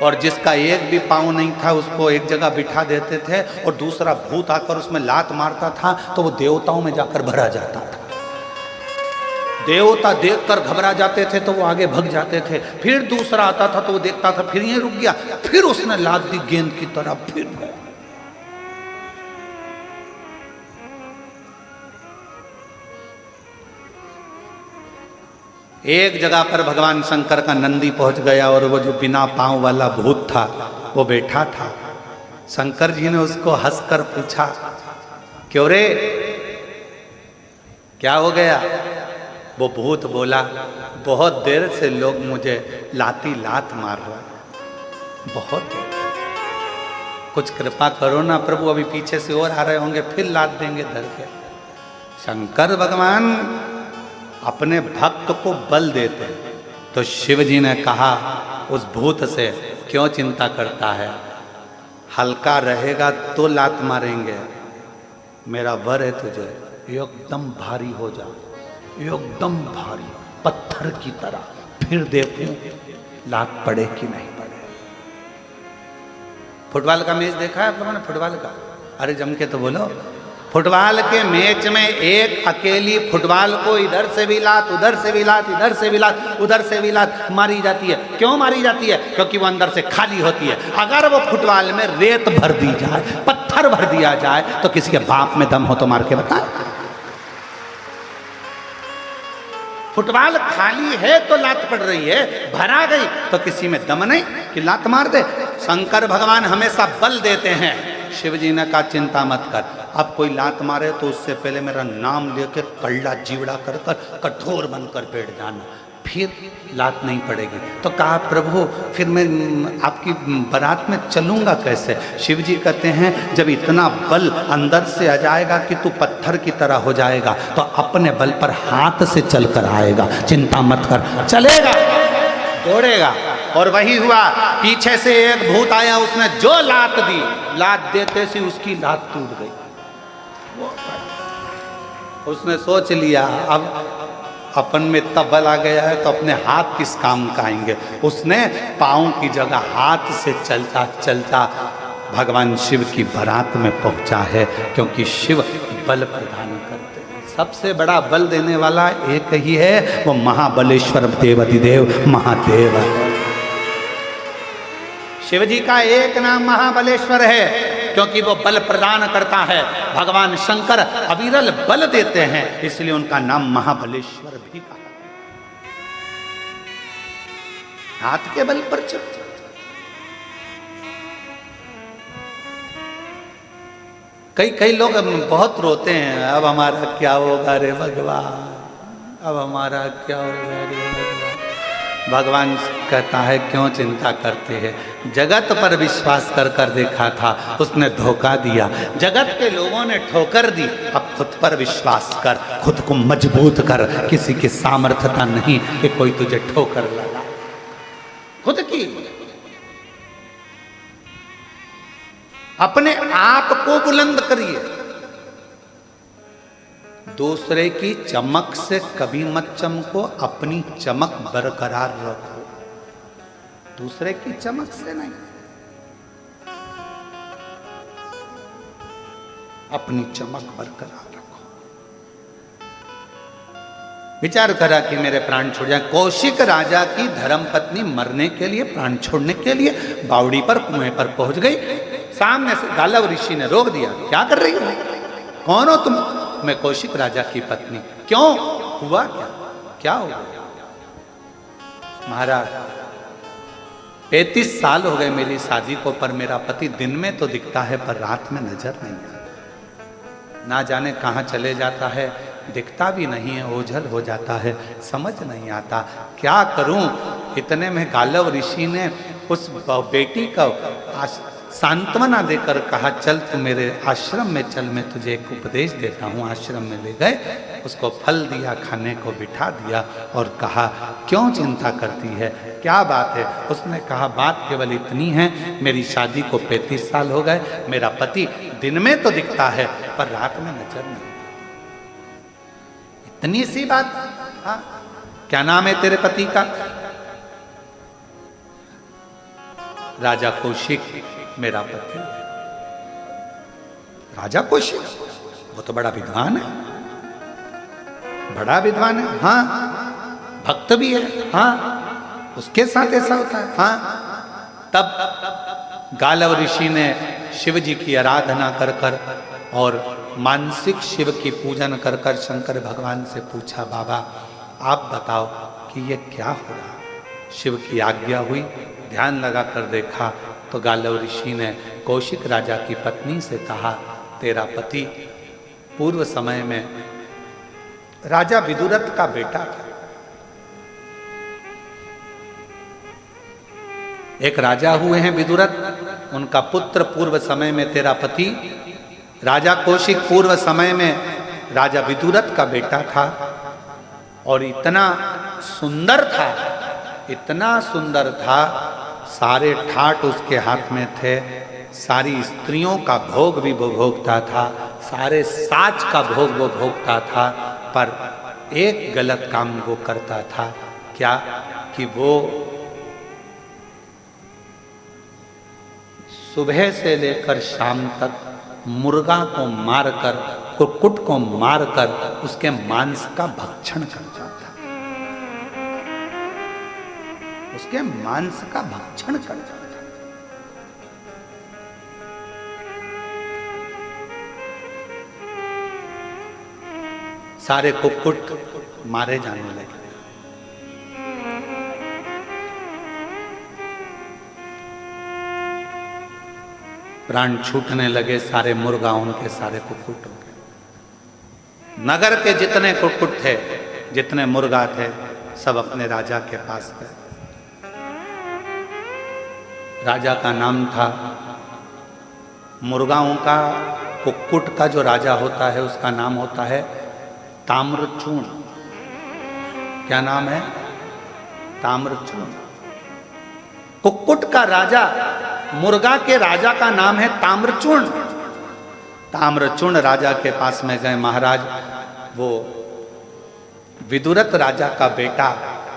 और जिसका एक भी पांव नहीं था उसको एक जगह बिठा देते थे और दूसरा भूत आकर उसमें लात मारता था तो वो देवताओं में जाकर भरा जाता था। देवता देखकर घबरा जाते थे तो वो आगे भग जाते थे। फिर दूसरा आता था तो वो देखता था, फिर ये रुक गया, फिर उसने लात दी गेंद की तरह, फिर गया। एक जगह पर भगवान शंकर का नंदी पहुंच गया और वो जो बिना पांव वाला भूत था वो बैठा था। शंकर जी ने उसको हंसकर पूछा, क्यों रे, क्या हो गया? वो भूत बोला, बहुत देर से लोग मुझे लाती लात मार रहे हैं, बहुत देर से। कुछ कृपा करो ना प्रभु, अभी पीछे से और आ रहे होंगे, फिर लात देंगे धर के। शंकर भगवान अपने भक्त को बल देते हैं। तो शिव जी ने कहा उस भूत से, क्यों चिंता करता है, हल्का रहेगा तो लात मारेंगे, मेरा वर है तुझे, एकदम भारी हो जा, एकदम भारी, पत्थर की तरह, फिर देखूं लात पड़े कि नहीं पड़े। फुटबॉल का मैच देखा है आप लोगों ने? फुटबॉल का, अरे जम के तो बोलो। फुटबॉल के मैच में एक अकेली फुटबॉल को इधर से भी लात, उधर से भी लात, इधर से भी लात, उधर से भी लात मारी जाती है। क्यों मारी जाती है? क्योंकि वो अंदर से खाली होती है। अगर वो फुटबॉल में रेत भर दी जाए, पत्थर भर दिया जाए, तो किसी के बाप में दम हो तो मार के बताए। फुटबॉल खाली है तो लात पड़ रही है, भरा गई तो किसी में दम नहीं कि लात मार दे। शंकर भगवान हमेशा बल देते हैं। शिव जी ने कहा चिंता मत कर, अब कोई लात मारे तो उससे पहले मेरा नाम लेके कल्ला जीवड़ा कर कर कठोर बनकर बैठ जाना, फिर लात नहीं पड़ेगी। तो कहा प्रभु फिर मैं आपकी बारात में चलूंगा कैसे? शिव जी कहते हैं जब इतना बल अंदर से आ जाएगा कि तू पत्थर की तरह हो जाएगा तो अपने बल पर हाथ से चल कर आएगा, चिंता मत कर, चलेगा, दौड़ेगा। और वही हुआ, पीछे से एक भूत आया, उसने जो लात दी, लात देते से उसकी लात टूट गई। उसने सोच लिया अब अपन में इतना बल आ गया है तो अपने हाथ किस काम का आएंगे। उसने पाँव की जगह हाथ से चलता चलता भगवान शिव की बारात में पहुंचा है, क्योंकि शिव बल प्रदान करते हैं। सबसे बड़ा बल देने वाला एक ही है, वो महाबलेश्वर देवाधिदेव महादेव है। शिव जी का एक नाम महाबलेश्वर है क्योंकि वो बल प्रदान करता है। भगवान शंकर अविरल बल देते हैं, इसलिए उनका नाम महाबलेश्वर भी कहा। हाथ के बल पर चल। कई लोग बहुत रोते हैं, अब हमारा क्या होगा रे भगवान, अब हमारा क्या होगा रे भगवान। भगवान कहता है क्यों चिंता करते हैं, जगत पर विश्वास कर कर देखा था, उसने धोखा दिया, जगत के लोगों ने ठोकर दी, अब खुद पर विश्वास कर, खुद को मजबूत कर, किसी की सामर्थ्यता नहीं कि कोई तुझे ठोकर लगा, खुद की। अपने आप को बुलंद करिए, दूसरे की चमक से कभी मत चमको, अपनी चमक बरकरार रखो, दूसरे की चमक से नहीं, अपनी चमक बरकरार रखो। विचार करा कि मेरे प्राण छोड़ जाए। कौशिक राजा की धर्मपत्नी मरने के लिए, प्राण छोड़ने के लिए बावड़ी पर, कुएं पर पहुंच गई। सामने से गालव ऋषि ने रोक दिया, क्या कर रही हो, कौन हो तुम? मैं कौशिक राजा की पत्नी। क्यों, हुआ क्या, क्या हो गया? महाराज 35 साल हो गए मेरी शादी को, पर मेरा पति दिन में तो दिखता है पर रात में नजर नहीं आता, ना जाने कहाँ चले जाता है, दिखता भी नहीं है, ओझल हो जाता है, समझ नहीं आता क्या करूं। इतने में गालव ऋषि ने उस बेटी का सांत्वना देकर कहा, चल तू मेरे आश्रम में चल, मैं तुझे एक उपदेश देता हूँ। आश्रम में ले गए, उसको फल दिया, खाने को बिठा दिया और कहा, क्यों चिंता करती है, क्या बात है? उसने कहा, बात केवल इतनी है, मेरी शादी को 35 साल हो गए, मेरा पति दिन में तो दिखता है पर रात में नजर नहीं। इतनी सी बात? हाँ, क्या नाम है तेरे पति का? राजा कौशिक मेरा पति। राजा कौशिक, वो तो बड़ा विद्वान है, बड़ा विद्वान है, हाँ, भक्त भी है, हाँ, उसके साथ ऐसा होता है, हाँ। तब गालव ऋषि ने शिव जी की आराधना कर कर और मानसिक शिव की पूजन कर कर शंकर भगवान से पूछा, बाबा आप बताओ कि ये क्या हो रहा? शिव की आज्ञा हुई, ध्यान लगा कर देखा तो गालव ऋषि ने कौशिक राजा की पत्नी से कहा, तेरा पति पूर्व समय में राजा विदुरथ का बेटा था। एक राजा हुए हैं विदुरथ, उनका पुत्र पूर्व समय में तेरा पति राजा कौशिक पूर्व समय में राजा विदुरथ का बेटा था, और इतना सुंदर था, इतना सुंदर था, सारे ठाट उसके हाथ में थे, सारी स्त्रियों का भोग भी वो भोगता था, सारे साज का भोग वो भोगता था, पर एक गलत काम वो करता था, क्या कि वो सुबह से लेकर शाम तक मुर्गा को मारकर, कुक्कुट को मारकर उसके मांस का भक्षण करता था, उसके मांस का भक्षण करता था। सारे कुक्कुट मारे जाने लगे। प्राण छूटने लगे सारे मुर्गाओं के, सारे कुक्कुटों के। नगर के जितने कुक्कुट थे, जितने मुर्गा थे, सब अपने राजा के पास गए। राजा का नाम था, मुर्गाओं का, कुक्कुट का जो राजा होता है उसका नाम होता है ताम्रचूर्ण। क्या नाम है? ताम्रचूर्ण। कुक्कुट का राजा, मुर्गा के राजा का नाम है ताम्रचूर्ण। ताम्रचूर्ण राजा के पास में गए, महाराज वो विदुरथ राजा का बेटा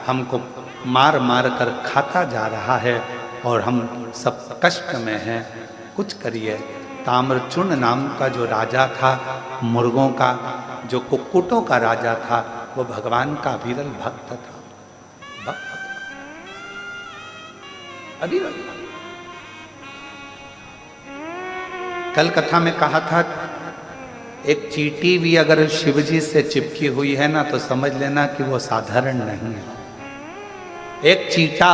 हमको मार मार कर खाता जा रहा है और हम सब कष्ट में हैं, कुछ करिए। ताम्रचूर्ण नाम का जो राजा था, मुर्गों का, जो कुक्कुटों का राजा था, वो भगवान का विरल भक्त था, भक्त अविरल। कल कथा में कहा था, एक चींटी भी अगर शिवजी से चिपकी हुई है ना, तो समझ लेना कि वो साधारण नहीं है। एक चींटा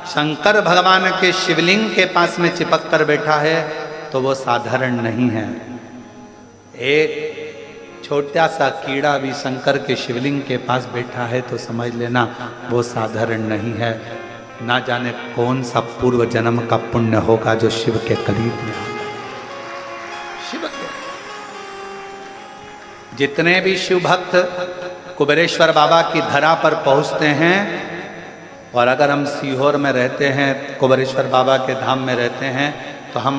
शंकर भगवान के शिवलिंग के पास में चिपक कर बैठा है तो वो साधारण नहीं है। एक छोटा सा कीड़ा भी शंकर के शिवलिंग के पास बैठा है तो समझ लेना वो साधारण नहीं है। ना जाने कौन सा पूर्व जन्म का पुण्य होगा जो शिव के करीब में होगा। शिव के जितने भी शिव भक्त कुबेरेश्वर बाबा की धरा पर पहुंचते हैं, और अगर हम सीहोर में रहते हैं, कुबेरेश्वर बाबा के धाम में रहते हैं, तो हम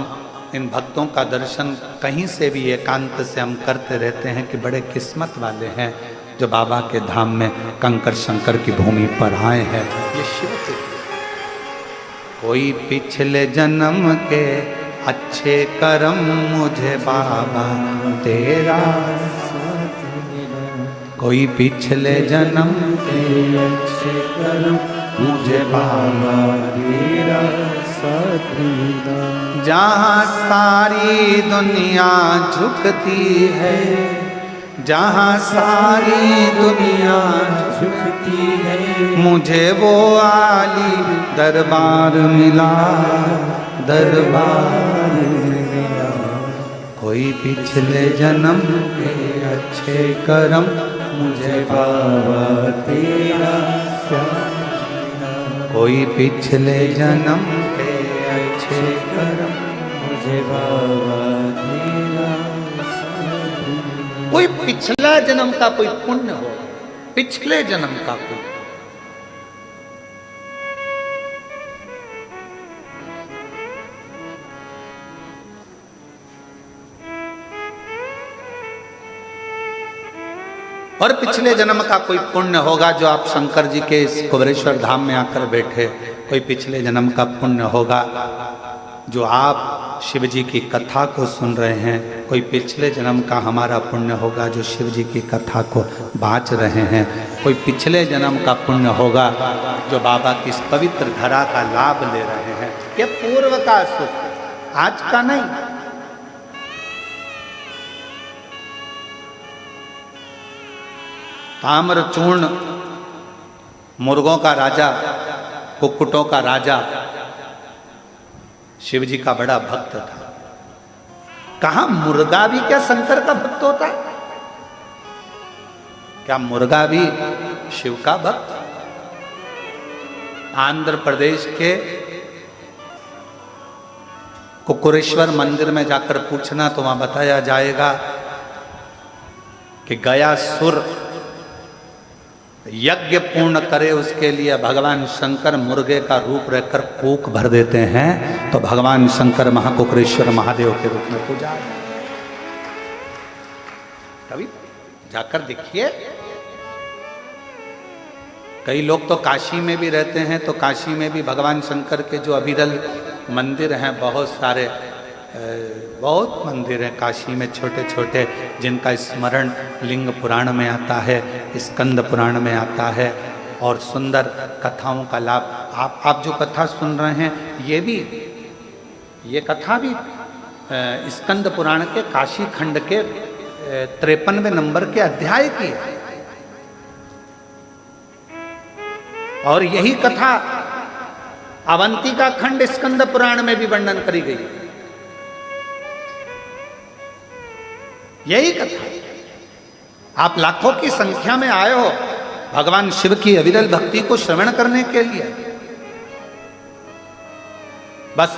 इन भक्तों का दर्शन कहीं से भी एकांत से हम करते रहते हैं कि बड़े किस्मत वाले हैं जो बाबा के धाम में कंकर शंकर की भूमि पर आए हैं। ये शिव के कोई पिछले जन्म के अच्छे कर्म मुझे बाबा तेरा, कोई पिछले जन्म के अच्छे कर्म मुझे बाबा तेरा साथ मिला। जहाँ सारी दुनिया झुकती है, जहाँ सारी दुनिया झुकती है, मुझे वो आली दरबार मिला, दरबार मिला। कोई पिछले जन्म के अच्छे कर्म मुझे बाबा तेरा साथ, कोई पिछले जन्म के अच्छे कर्म मुझे बाबा तेरा साथ। कोई पिछला जन्म का कोई पुण्य हो, पिछले जन्म का कोई, और पिछले जन्म का कोई पुण्य होगा जो आप शंकर जी के इस कुबेरेश्वर धाम में आकर बैठे। कोई पिछले जन्म का पुण्य होगा जो आप शिव जी की कथा को सुन रहे हैं। कोई पिछले जन्म का हमारा पुण्य होगा जो शिव जी की कथा को बाँच रहे हैं। कोई पिछले जन्म का पुण्य होगा जो बाबा की इस पवित्र धरा का लाभ ले रहे हैं। ये पूर्व का सुख, आज का नहीं। ताम्रचूर्ण मुर्गों का राजा, कुक्कुटों का राजा शिव जी का बड़ा भक्त था। कहा मुर्गा भी क्या शंकर का भक्त होता है? क्या मुर्गा भी शिव का भक्त? आंध्र प्रदेश के कुक्कुरेश्वर मंदिर में जाकर पूछना तो वहां बताया जाएगा कि गयासुर यज्ञ पूर्ण करे, उसके लिए भगवान शंकर मुर्गे का रूप रखकर कूक भर देते हैं, तो भगवान शंकर महाकुक्रेश्वर महादेव के रूप में पूजा। कभी जाकर देखिए। कई लोग तो काशी में भी रहते हैं, तो काशी में भी भगवान शंकर के जो अविरल मंदिर हैं, बहुत सारे बहुत मंदिर हैं काशी में छोटे छोटे, जिनका स्मरण लिंग पुराण में आता है, स्कंद पुराण में आता है, और सुंदर कथाओं का लाभ। आप जो कथा सुन रहे हैं, ये कथा भी स्कंद पुराण के काशी खंड के 53वें नंबर के अध्याय की है। और यही कथा अवंतिका खंड स्कंद पुराण में भी वर्णन करी गई है। यही कथा। आप लाखों की संख्या में आए हो भगवान शिव की अविरल भक्ति को श्रवण करने के लिए। बस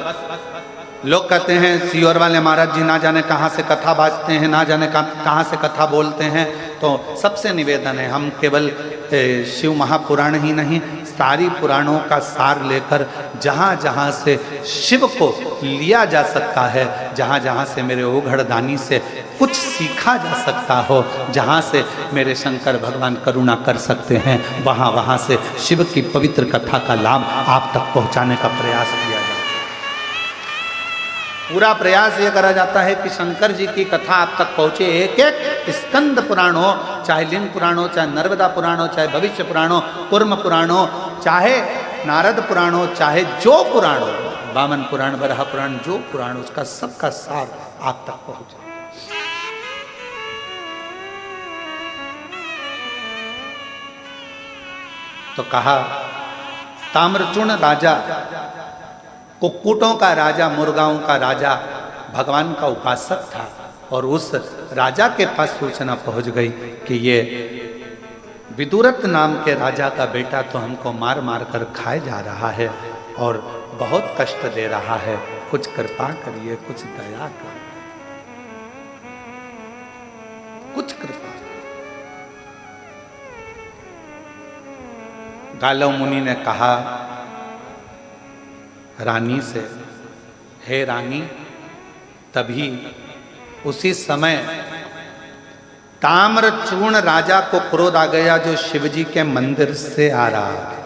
लोग कहते हैं सीहोर वाले महाराज जी ना जाने कहाँ से कथा बाजते हैं, ना जाने कहाँ से कथा बोलते हैं। तो सबसे निवेदन है, हम केवल शिव महापुराण ही नहीं, सारी पुराणों का सार लेकर जहाँ जहाँ से शिव को लिया जा सकता है, जहाँ जहाँ से मेरे ओघड़दानी से कुछ सीखा जा सकता हो, जहाँ से मेरे शंकर भगवान करुणा कर सकते हैं, वहाँ वहाँ से शिव की पवित्र कथा का लाभ आप तक पहुँचाने का प्रयास किया जाए। पूरा प्रयास ये करा जाता है कि शंकर जी की कथा आप तक पहुँचे। एक एक स्कंद पुराण हो, चाहे लिंग पुराण हो, चाहे नर्मदा पुराण हो, चाहे भविष्य पुराण हो, कूर्म पुराण हो, चाहे नारद पुराण हो, चाहे जो पुराण हो, वामन पुराण, वराह पुराण, जो पुराण, उसका सबका सार आप तक पहुँचे। तो कहा ताम्रचूर्ण राजा, कुक्कुटों का राजा, मुर्गाओं का राजा, भगवान का उपासक था। और उस राजा के पास सूचना पहुंच गई कि ये विदुरथ नाम के राजा का बेटा तो हमको मार मार कर खाए जा रहा है और बहुत कष्ट दे रहा है, कुछ कृपा करिए, कुछ दया करिए, कुछ कृपा। गालव मुनि ने कहा रानी से, हे रानी, तभी उसी समय ताम्रचूर्ण राजा को क्रोध आ गया जो शिवजी के मंदिर से आ रहा था,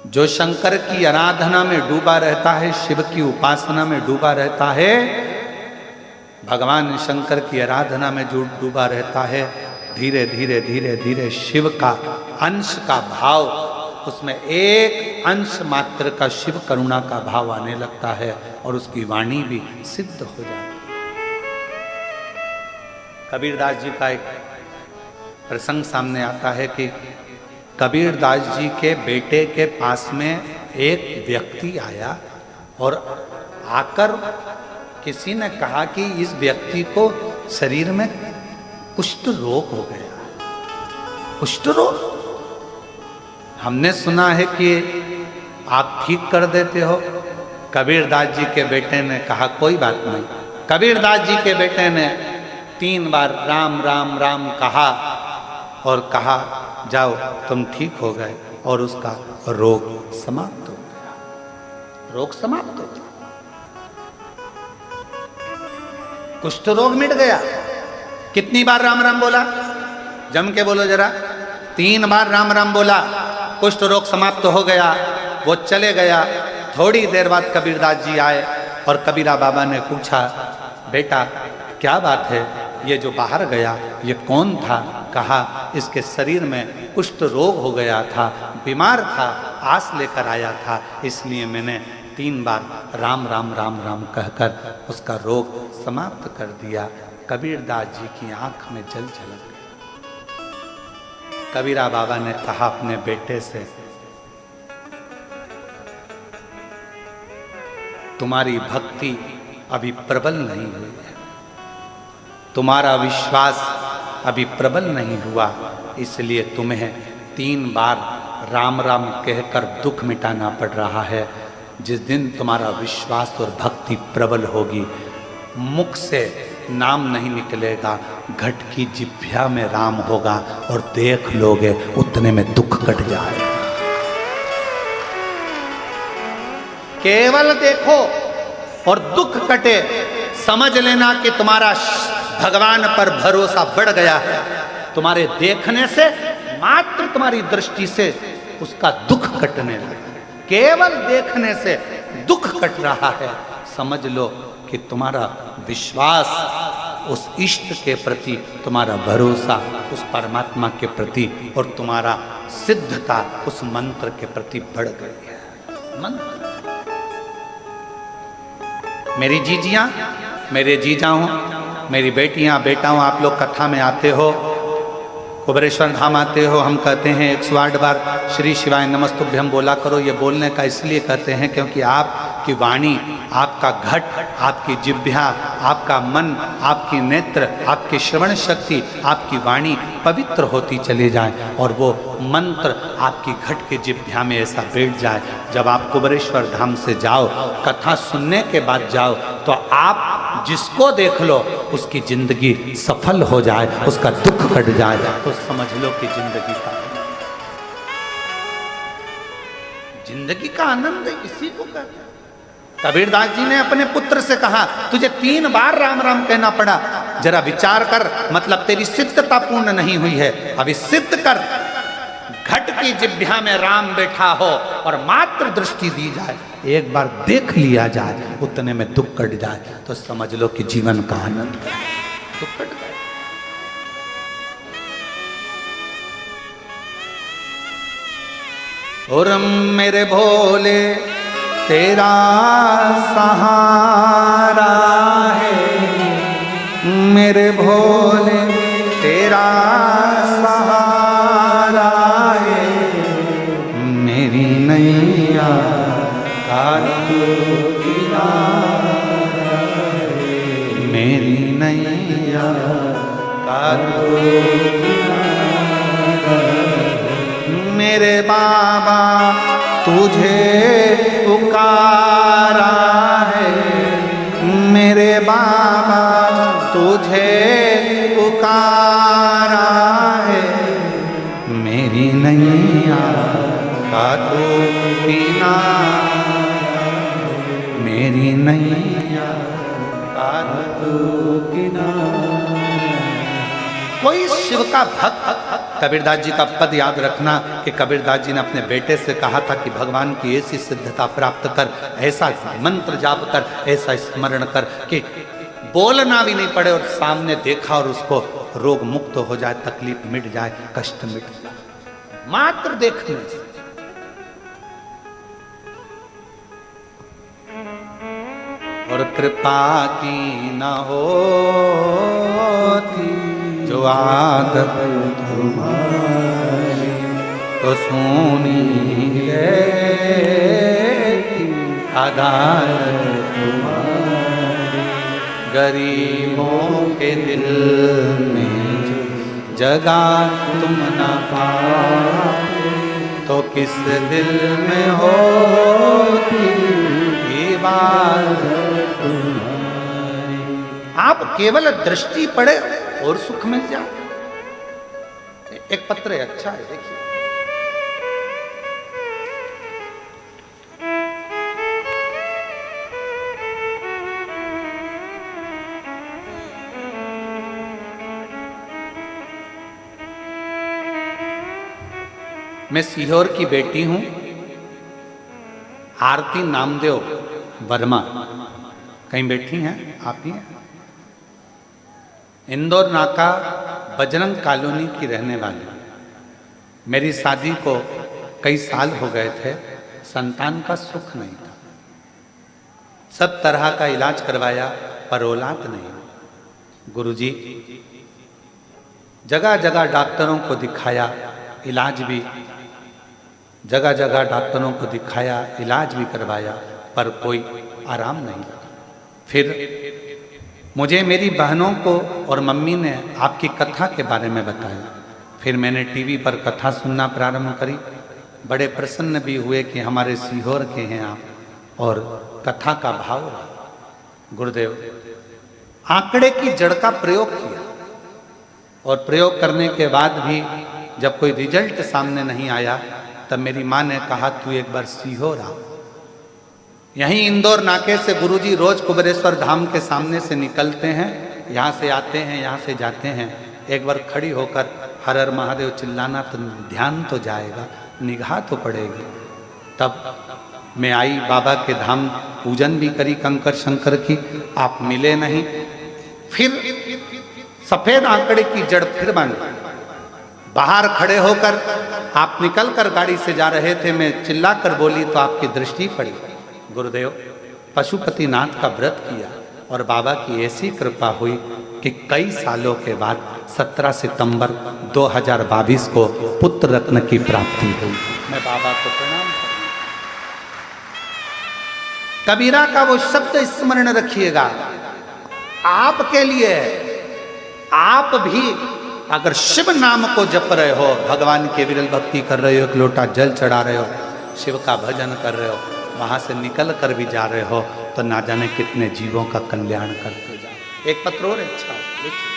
जो शंकर की आराधना में डूबा रहता है, शिव की उपासना में डूबा रहता है, भगवान शंकर की आराधना में जो डूबा रहता है, धीरे धीरे धीरे धीरे शिव का अंश का भाव, उसमें एक अंश मात्र का शिव करुणा का भाव आने लगता है और उसकी वाणी भी सिद्ध हो जाती है। कबीरदास जी का एक प्रसंग सामने आता है कि कबीरदास जी के बेटे के पास में एक व्यक्ति आया और आकर किसी ने कहा कि इस व्यक्ति को शरीर में कुष्ठ रोग हो गया। कुष्ठ रोग? हमने सुना है कि आप ठीक कर देते हो। कबीरदास जी के बेटे ने कहा कोई बात नहीं। कबीरदास जी के बेटे ने 3 बार राम राम राम कहा और कहा जाओ तुम ठीक हो गए और उसका रोग समाप्त हो गया। रोग समाप्त हो गया, कुष्ठ रोग मिट गया। कितनी बार राम राम बोला? जम के बोलो जरा। 3 बार राम राम बोला, कुष्ठ रोग समाप्त हो गया। वो चले गया। थोड़ी देर बाद कबीरदास जी आए और कबीरा बाबा ने पूछा बेटा क्या बात है, ये जो बाहर गया ये कौन था? कहा इसके शरीर में कुष्ठ रोग हो गया था, बीमार था, आस लेकर आया था, इसलिए मैंने 3 बार राम राम राम राम कहकर उसका रोग समाप्त कर दिया। कबीरदास जी की आंख में जल झलक गया। कबीरा बाबा ने कहा अपने बेटे से तुम्हारी भक्ति अभी प्रबल नहीं हुई है, तुम्हारा विश्वास अभी प्रबल नहीं हुआ, इसलिए तुम्हें 3 बार राम राम कहकर दुख मिटाना पड़ रहा है। जिस दिन तुम्हारा विश्वास और भक्ति प्रबल होगी, मुख से नाम नहीं निकलेगा, घट की जिभ्या में राम होगा और देख लोगे उतने में दुख कट जाएगा। केवल देखो और दुख कटे, समझ लेना कि तुम्हारा भगवान पर भरोसा बढ़ गया है। तुम्हारे देखने से, मात्र तुम्हारी दृष्टि से उसका दुख कटने लगा। केवल देखने से दुख कट रहा है, समझ लो कि तुम्हारा विश्वास उस इष्ट के प्रति, तुम्हारा भरोसा उस परमात्मा के प्रति और तुम्हारा सिद्धता उस मंत्र के प्रति बढ़ गई है। मंत्र। मेरी जीजियां, मेरे जीजा हूं, मेरी बेटियां, बेटा हूं, आप लोग कथा में आते हो, कुबरेश्वर धाम आते हो, हम कहते हैं 108 बार श्री शिवाय नमस्तुभ्यम बोला करो। ये बोलने का इसलिए कहते हैं क्योंकि आपकी वाणी, आपका घट, आपकी जिह्वा, आपका मन, आपकी नेत्र, आपकी श्रवण शक्ति, आपकी वाणी पवित्र होती चली जाए और वो मंत्र आपकी घट के जिह्वा में ऐसा बैठ जाए। जब आप कुबरेश्वर धाम से जाओ, कथा सुनने के बाद जाओ, तो आप जिसको देख लो उसकी जिंदगी सफल हो जाए, उसका दुख कट जाए, तो समझ लो कि जिंदगी का आनंद इसी को कहते हैं। कबीरदास जी ने अपने पुत्र से कहा तुझे 3 बार राम राम कहना पड़ा, जरा विचार कर, मतलब तेरी सिद्धता पूर्ण नहीं हुई है, अभी सिद्ध कर। घट की जिह्वा में राम बैठा हो और मात्र दृष्टि दी जाए, एक बार देख लिया जाए, उतने में दुख कट जाए, तो समझ लो कि जीवन का आनंद दुख कट गया। और मेरे भोले तेरा सहारा है, मेरे भोले तेरा सहारा है, मेरी नैया का तू किनारा है। साधु मेरे बाबा तुझे पुकारा है, मेरे बाबा तुझे पुकारा है, मेरी नैया का तू किनारा, मेरी नैया का तू किनारा। कोई शिव का भक्त, कबीरदास जी का पद याद रखना कि कबीरदास जी ने अपने बेटे से कहा था कि भगवान की ऐसी सिद्धता प्राप्त कर, ऐसा मंत्र जाप कर, ऐसा स्मरण कर कि बोलना भी नहीं पड़े और सामने देखा और उसको रोग मुक्त हो जाए, तकलीफ मिट जाए, कष्ट मिट जाए, मात्र देखने से। और कृपा की न होती जो आदत तुम्हारी तो सुनी रहती अदालत तुम्हारी, गरीबों के दिल में जगह तुम न पाते तो किस दिल में होती इबादत तुम्हारी। आप केवल दृष्टि पड़े और सुख मिल जाए। एक पत्र है, अच्छा है, देखिए। मैं सीहोर की बेटी हूं, आरती नामदेव वर्मा। कहीं बैठी हैं आप ही हैं? इंदौर नाका बजरंग कॉलोनी की रहने वाली। मेरी शादी को कई साल हो गए थे, संतान का सुख नहीं था, सब तरह का इलाज करवाया पर औलाद नहीं। गुरुजी जगह जगह डॉक्टरों को दिखाया, इलाज भी जगह जगह डॉक्टरों को दिखाया, इलाज भी करवाया पर कोई आराम नहीं। फिर मुझे मेरी बहनों को और मम्मी ने आपकी कथा के बारे में बताया। फिर मैंने टीवी पर कथा सुनना प्रारंभ करी। बड़े प्रसन्न भी हुए कि हमारे सीहोर के हैं आप, और कथा का भाव रहा। गुरुदेव आंकड़े की जड़ का प्रयोग किया और प्रयोग करने के बाद भी जब कोई रिजल्ट सामने नहीं आया तब मेरी माँ ने कहा तू एक बार सीहोर आ। यहीं इंदौर नाके से गुरुजी रोज कुबेरेश्वर धाम के सामने से निकलते हैं, यहाँ से आते हैं, यहाँ से जाते हैं। एक बार खड़ी होकर हर हर महादेव चिल्लाना तो ध्यान तो जाएगा, निगाह तो पड़ेगी। तब मैं आई, बाबा के धाम पूजन भी करी कंकर शंकर की, आप मिले नहीं। फिर सफेद आंकड़े की जड़ फिर बांधी, बाहर खड़े होकर आप निकल कर गाड़ी से जा रहे थे, मैं चिल्ला कर बोली तो आपकी दृष्टि पड़ी। गुरुदेव पशुपतिनाथ का व्रत किया और बाबा की ऐसी कृपा हुई कि कई सालों के बाद 17 सितंबर 2022 को पुत्र रत्न की प्राप्ति हुई। मैं बाबा को प्रणाम करता हूं। कबीरा का वो शब्द स्मरण रखिएगा, आपके लिए। आप भी अगर शिव नाम को जप रहे हो, भगवान की विरल भक्ति कर रहे हो, एक लोटा जल चढ़ा रहे हो, शिव का भजन कर रहे हो, वहां से निकल कर भी जा रहे हो तो ना जाने कितने जीवों का कल्याण करते जाओ। एक पत्र और अच्छा लिखिए।